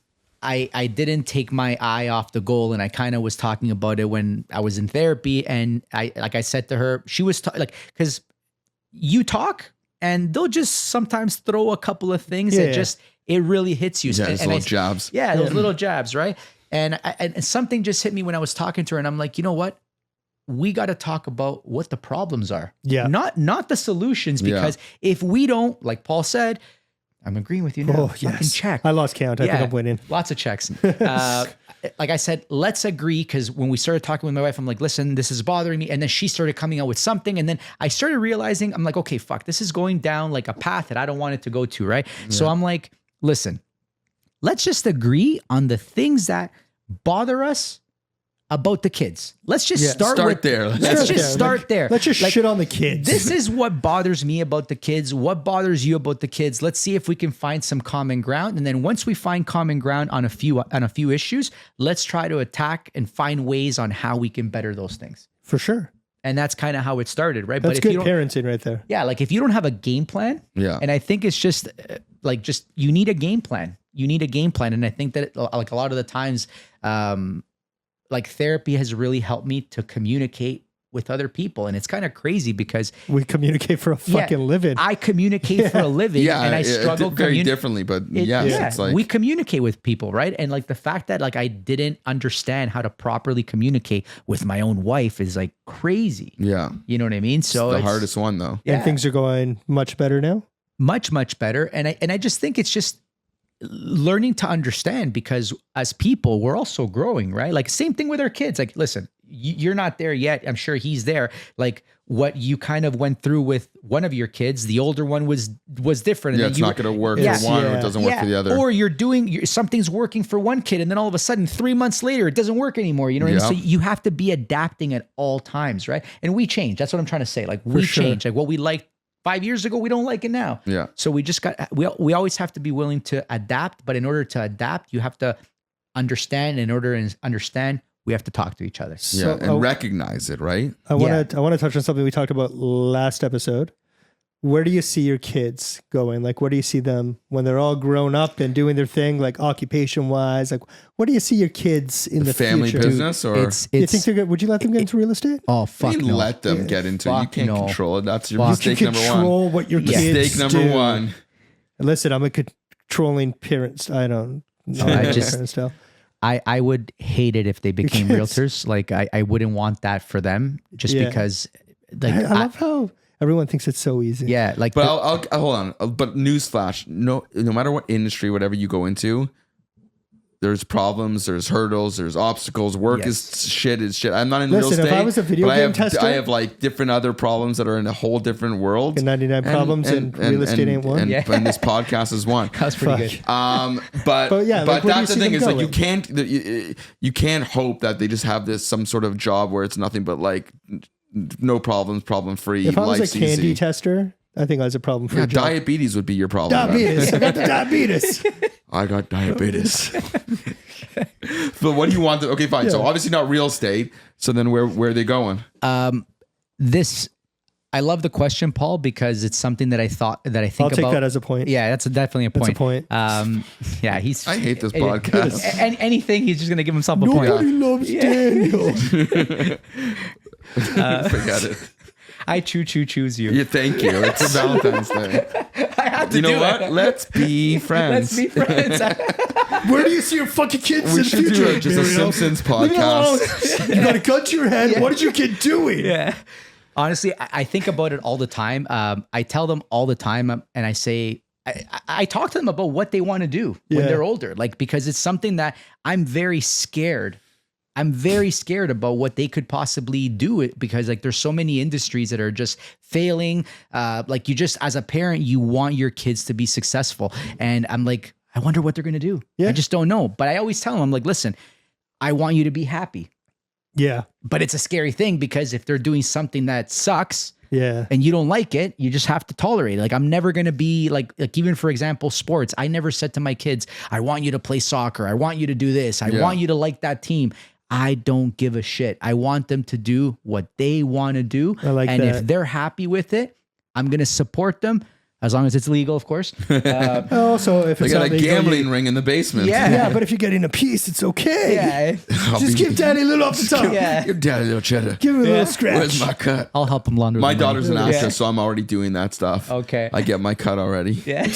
I didn't take my eye off the goal, and I kind of was talking about it when I was in therapy. And I said to her, she was because you talk and they'll just sometimes throw a couple of things that it really hits you. Yeah, those little jabs. Yeah, those little jabs, right? And something just hit me when I was talking to her, and I'm like, you know what? We got to talk about what the problems are. Yeah. Not the solutions, because if we don't, like Paul said, I'm agreeing with you now. Oh, yes. Fucking check. I lost count. I think I'm winning. Lots of checks. Like I said, let's agree, because when we started talking with my wife, I'm like, listen, this is bothering me. And then she started coming out with something. And then I started realizing, I'm like, okay, fuck, this is going down like a path that I don't want it to go to, right? Yeah. So I'm like, listen, let's just agree on the things that bother us about the kids. Let's just start there. Let's just start there. Let's just shit on the kids. This is what bothers me about the kids. What bothers you about the kids? Let's see if we can find some common ground. And then once we find common ground on a few issues, let's try to attack and find ways on how we can better those things. For sure. And that's kind of how it started, right? That's good parenting right there. Yeah, like if you don't have a game plan, and I think it's just you need a game plan. You need a game plan, and I think that like a lot of the times, like therapy has really helped me to communicate with other people. And it's kind of crazy because we communicate for a fucking living. I communicate for a living, and I struggle very differently, but it's like we communicate with people, right? And like the fact that like I didn't understand how to properly communicate with my own wife is like crazy. Yeah. You know what I mean? So it's the hardest one though. Yeah. And things are going much better now? Much better. And I just think it's just learning to understand, because as people, we're also growing, right? Like same thing with our kids. Like, listen, you're not there yet. I'm sure he's there. Like what you kind of went through with one of your kids, the older one was different. Yeah, it's not going to work for one, or it doesn't work for the other. Or something's working for one kid, and then all of a sudden 3 months later, it doesn't work anymore. You know what I mean? So you have to be adapting at all times, right? And we change. That's what I'm trying to say. Like we change. Like what we liked 5 years ago, we don't like it now. Yeah. So we always have to be willing to adapt, but in order to adapt, you have to understand. In order to understand, we have to talk to each other. Yeah, and recognize it, right? I want to touch on something we talked about last episode. Where do you see your kids going? Like, where do you see them when they're all grown up and doing their thing, like occupation wise? Like, where do you see your kids in the family future? business, or You think they're good? Would you let them get into real estate? Oh fuck you no. let them get into it. You Fuck can't no. control it. That's your Fuck. mistake You number control one. what your kids Mistake number do. one. Listen, I'm a controlling parent. I don't know. I just- parent style. I would hate it if they became Because- realtors. Like I wouldn't want that for them just Yeah. because like I love how everyone thinks it's so easy. yeah, like But I'll hold on. But newsflash: no matter what industry, whatever you go into, there's problems, there's hurdles, there's obstacles. Work is shit. I'm not in real Listen, estate. if I was a video but game tester- I have like different other problems that are in a whole different world. 99 problems and real estate ain't one. And, Yeah. and this podcast is one. that was pretty Fuck. good. But yeah, like, where do you that's the see thing them is like going? you can't hope that they just have this some sort of job where it's nothing but like no problems, problem free. If I was life's a candy easy. tester, I think I was a problem for Yeah, a job. diabetes would be your problem. Diabetes. I got the diabetes. I got diabetes. But what do you want? Okay, fine. So Yeah. obviously not real estate. So then where are they going? This I love the question, Paul, because it's something that I think I'll take about. that as a point. Yeah, that's definitely a That's point. a point. Yeah, he's. I hate this podcast. Anything, he's just gonna give himself a point. Nobody loves Daniel. Forget it. I choose you. Yeah, thank you. It's a Valentine's Day. I had to You know do what? it. Let's be friends. Let's be friends. Where do you see your fucking kids in We the should future? do just a Daniel? Simpsons Leave me alone. podcast. You got a gun to your head. What is your kid doing? Yeah. Honestly, I think about it all the time. I tell them all the time, and I say, I talk to them about what they want to do when Yeah. they're older, like because it's something that I'm very scared. I'm very scared about what they could possibly do it because like there's so many industries that are just failing. Like you just as a parent, you want your kids to be successful, and I'm like, I wonder what they're gonna do. Yeah. I just don't know. But I always tell them, I'm like, listen, I want you to be happy. Yeah. But it's a scary thing because if they're doing something that sucks Yeah. and you don't like it, you just have to tolerate it. Like I'm never going to be like even for example, sports. I never said to my kids, I want you to play soccer. I want you to do this. I want you to like that team. I don't give a shit. I want them to do what they want to do. I like and that. if they're happy with it, I'm going to support them as long as it's legal, of course. Also, if They it's got not a legal, gambling ring in the basement. Yeah, but if you're getting a piece, it's okay. yeah. Just give daddy a little off the top. Yeah. Your daddy little cheddar. Give him a little scratch. Where's my cut? I'll help them launder My the money. daughter's an actress, Yeah. so I'm already doing that stuff. Okay. I get my cut already. Yeah.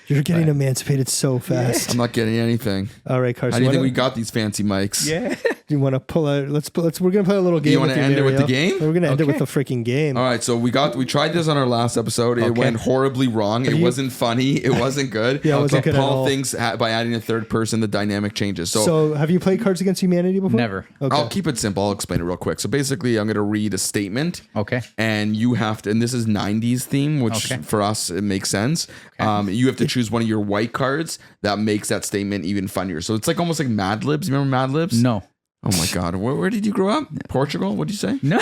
You're getting emancipated so fast. I'm not getting anything. All right, How Carson. do you think wanna- we got these fancy mics? Yeah. Do you want to pull out? We're gonna play a little game. wanna with you, end it with the Mario. game? We're gonna end it with Okay. the freaking game. All right, so we tried this on our last episode. It went horribly wrong. It you- wasn't funny. It wasn't good. Yeah, it wasn't but good at Paul all. thinks by adding a third person, the dynamic changes. So, have you played Cards Against Humanity before? Never. Okay. I'll keep it simple. I'll explain it real quick. So basically, I'm going to read a statement. Okay. And you have to, and this is 90s theme, which Okay. for us, it makes sense. You have to choose one of your white cards that makes that statement even funnier. So it's like almost like Mad Libs. You remember Mad Libs? No. Oh my God. Where did you grow up? Portugal? What'd you say? No.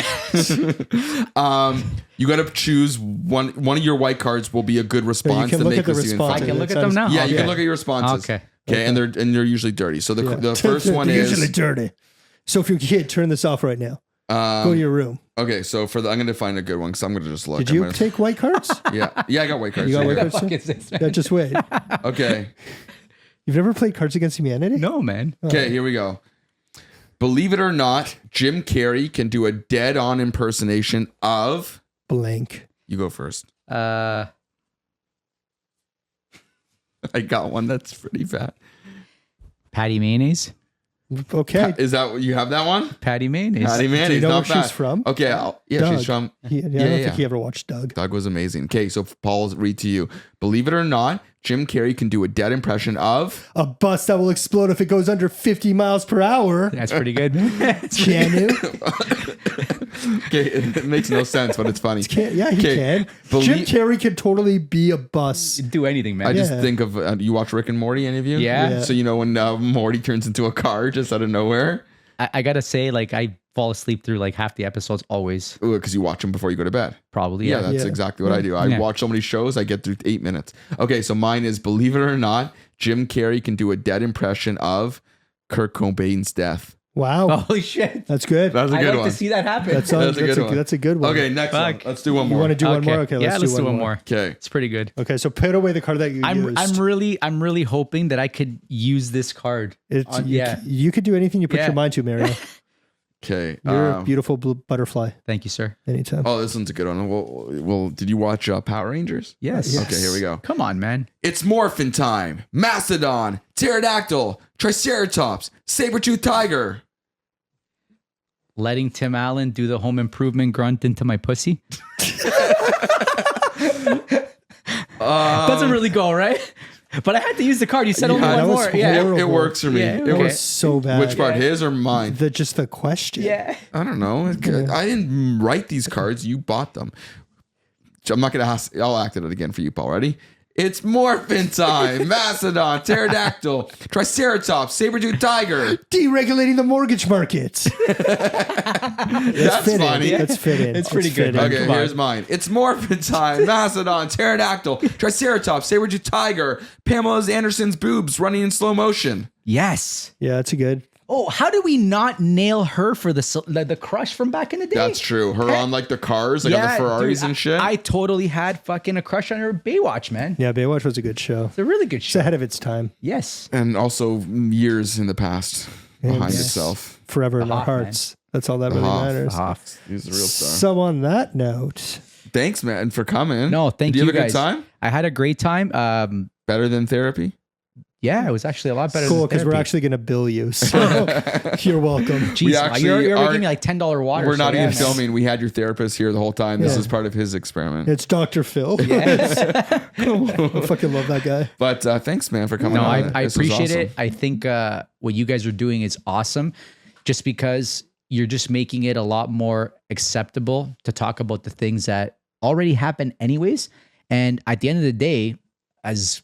You got to choose one of your white cards will be a good response can to look make at the this even response. I funnier. can look at them now. Yeah, you Okay. can look at your responses. Okay. Okay, and they're usually dirty. So the first one They're is usually dirty. So if your kid, turn this off right now. Go to your room. okay. So I'm going to find a good one because I'm going to just look. Did I'm you gonna- take white cards? Yeah, I got white cards. You got Yeah, white yeah. cards? Fuck is this, man? Yeah, just wait. Okay. You've never played Cards Against Humanity? No, man. Okay, here we go. Believe it or not, Jim Carrey can do a dead-on impersonation of. Blank. You go first. Uh, I got one that's pretty bad. Patty Mayonnaise. Okay. Is that you have that one? Patty Mayonnaise. Patty Mayonnaise, Do you know not where bad. she's from? Okay, Doug. she's from. I don't think he ever watched Doug. Doug was amazing. Okay, so Paul's read to you. Believe it or not, Jim Carrey can do a dead impression of. A bus that will explode if it goes under 50 miles per hour. That's pretty good. Keanu? Okay, it makes no sense, but it's funny. Yeah, he Okay, can. believe- Jim Carrey could totally be a bus. Do anything, man. I just Yeah. think of you watch Rick and Morty. Any of you? Yeah. Yeah. So you know when Morty turns into a car just out of nowhere. I gotta say, like, I fall asleep through like half the episodes always. Because you watch them before you go to bed. Probably. Yeah, Yeah. that's Yeah. exactly what I do. I Yeah. watch so many shows, I get through 8 minutes. Okay, so mine is believe it or not, Jim Carrey can do a dead impression of Kurt Cobain's death. Wow. Holy shit. That's good. That's a I'd good like one. to see that happen. That's That's a good one. That's a good one. Okay, next one. Fuck. Let's do one You more. want to do one more? Okay. Okay, Yeah, let's do one more. Okay. It's pretty good. Okay, so put away the card that you I'm used. really hoping that I could use this card. It's, Yeah. You could do anything you put Yeah. your mind to, Mario. Okay. You're a beautiful blue butterfly. Thank you, sir. Anytime. Oh, this one's a good one. Well, did you watch Power Rangers? Yes. Yes. Okay, here we go. Come on, man. It's morphin time. Mastodon, pterodactyl, triceratops, saber-toothed tiger. Letting Tim Allen do the home improvement grunt into my pussy. Doesn't really go, right? But I had to use the card. You said only Yeah, one that was more. Yeah. horrible. It works for me. Yeah, It okay. It works. was so bad. Which part, his or mine? Just the question. Yeah. I don't know. I didn't write these cards. You bought them. I'm not going to ask. I'll act it again for you, Paul. Ready? It's morphin time. Mastodon, pterodactyl, triceratops, saber-toothed tiger. Deregulating the mortgage market. That's Fit in. funny. Let's fit in. It's pretty Let's fit good. in. Okay, Come on. here's mine. It's morphin time. Mastodon, pterodactyl, triceratops, saber-toothed tiger. Pamela Anderson's boobs running in slow motion. Yes. Yeah, that's a good. Oh, how did we not nail her for the crush from back in the day? That's true. Her on like the cars, like on the Ferraris dude, and shit. I totally had fucking a crush on her Baywatch, man. Yeah, Baywatch was a good show. It's a really good It's show. ahead of its time. Yes. and also years in the past behind Yes. itself. Forever in our Hoff, man. hearts. That's all that really Hoff. matters. He's the real star. So on that note, Thanks, man, for coming. No, thank Did you you have a guys. good time? I had a great time. Better than therapy? Yeah, it was actually a lot better. cool, than because we're therapy. actually going to bill you. So you're welcome. Jeez, We actually you're are- giving me like $10 water. We're not so even yeah, filming. We had your therapist here the whole time. This Yeah. is part of his experiment. It's Dr. Phil. Yes. I fucking love that guy. But thanks, man, for coming No, on. I This was appreciate awesome. it. I think what you guys are doing is awesome, just because you're just making it a lot more acceptable to talk about the things that already happen anyways. And at the end of the day, as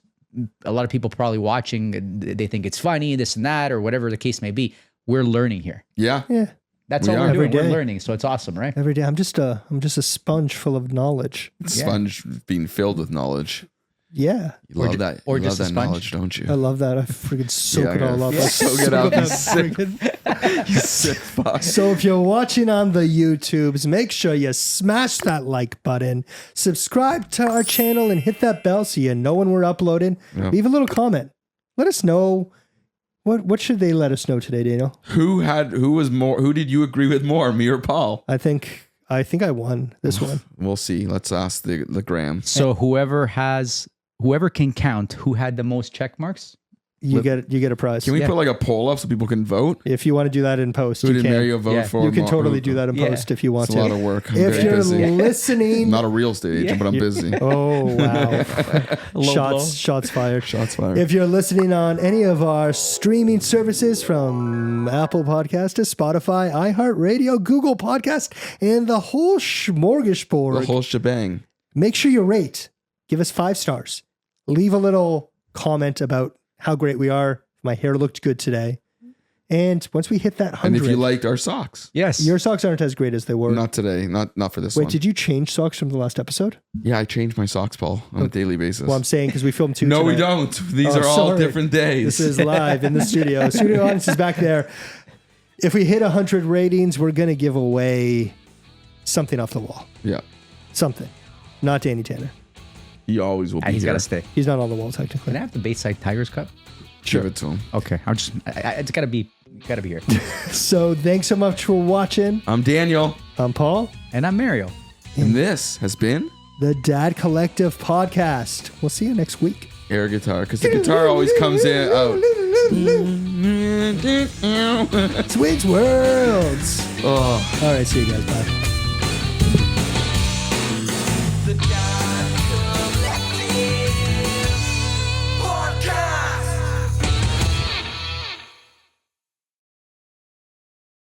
a lot of people probably watching, they think it's funny, this and that, or whatever the case may be. We're learning here. Yeah. Yeah. That's We all are. we're doing. Every We're day. learning, so it's awesome, right? Every day, I'm just a sponge full of knowledge. Sponge being filled with knowledge. Yeah, You love that. or You just love a that sponge. knowledge, don't you? I love that. I freaking soak Yeah, it all yeah. up. Yeah. I Soak it up, that you sick- friggin- You sick fuck. So if you're watching on the YouTubes, make sure you smash that like button, subscribe to our channel, and hit that bell so you know when we're uploading. Yeah. Leave a little comment. Let us know what should they let us know today, Daniel. Who did you agree with more, me or Paul? I think I won this one. We'll see. Let's ask the gram. So whoever can count who had the most check marks. You get a prize. Can we Yeah. put like a poll up so people can vote? If you want to do that in post, Who you did can. Mario vote Yeah. for? You can Mo- totally who- do that in Yeah. post if you want It's a lot to. of work. I'm If very you're busy. listening, I'm not a real estate agent, but I'm busy. oh wow, blow. shots fired. Shots fired. If you're listening on any of our streaming services from Apple Podcast to Spotify, iHeartRadio, Google Podcast, and the whole smorgasbord, the whole shebang. make sure you rate. Give us 5 stars. Leave a little comment about how great we are. My hair looked good today. And once we hit that And 100, if you liked our socks, Yes. your socks aren't as great as they were. not today, not for this Wait, one. did you change socks from the last episode? Yeah, I change my socks, Paul, on a daily basis. Well, I'm saying because we filmed 2 no, we tonight. don't. These Oh, are all sorry. different days. This is live in the studio. Studio audience is back there. If we hit 100 ratings, we're going to give away something off the wall. Yeah, Something. Not Danny Tanner. he always will be. He's here. got to stay. He's not on the wall, technically. Can I have the Bayside Tigers Cup? Give it to him. Okay, it's gotta be here. So thanks so much for watching. I'm Daniel, I'm Paul, And I'm Mario. and this has been the Dad Collective Podcast. We'll see you next week. air guitar because the guitar always comes in out. Swings Worlds. Oh. All right, see you guys. Bye.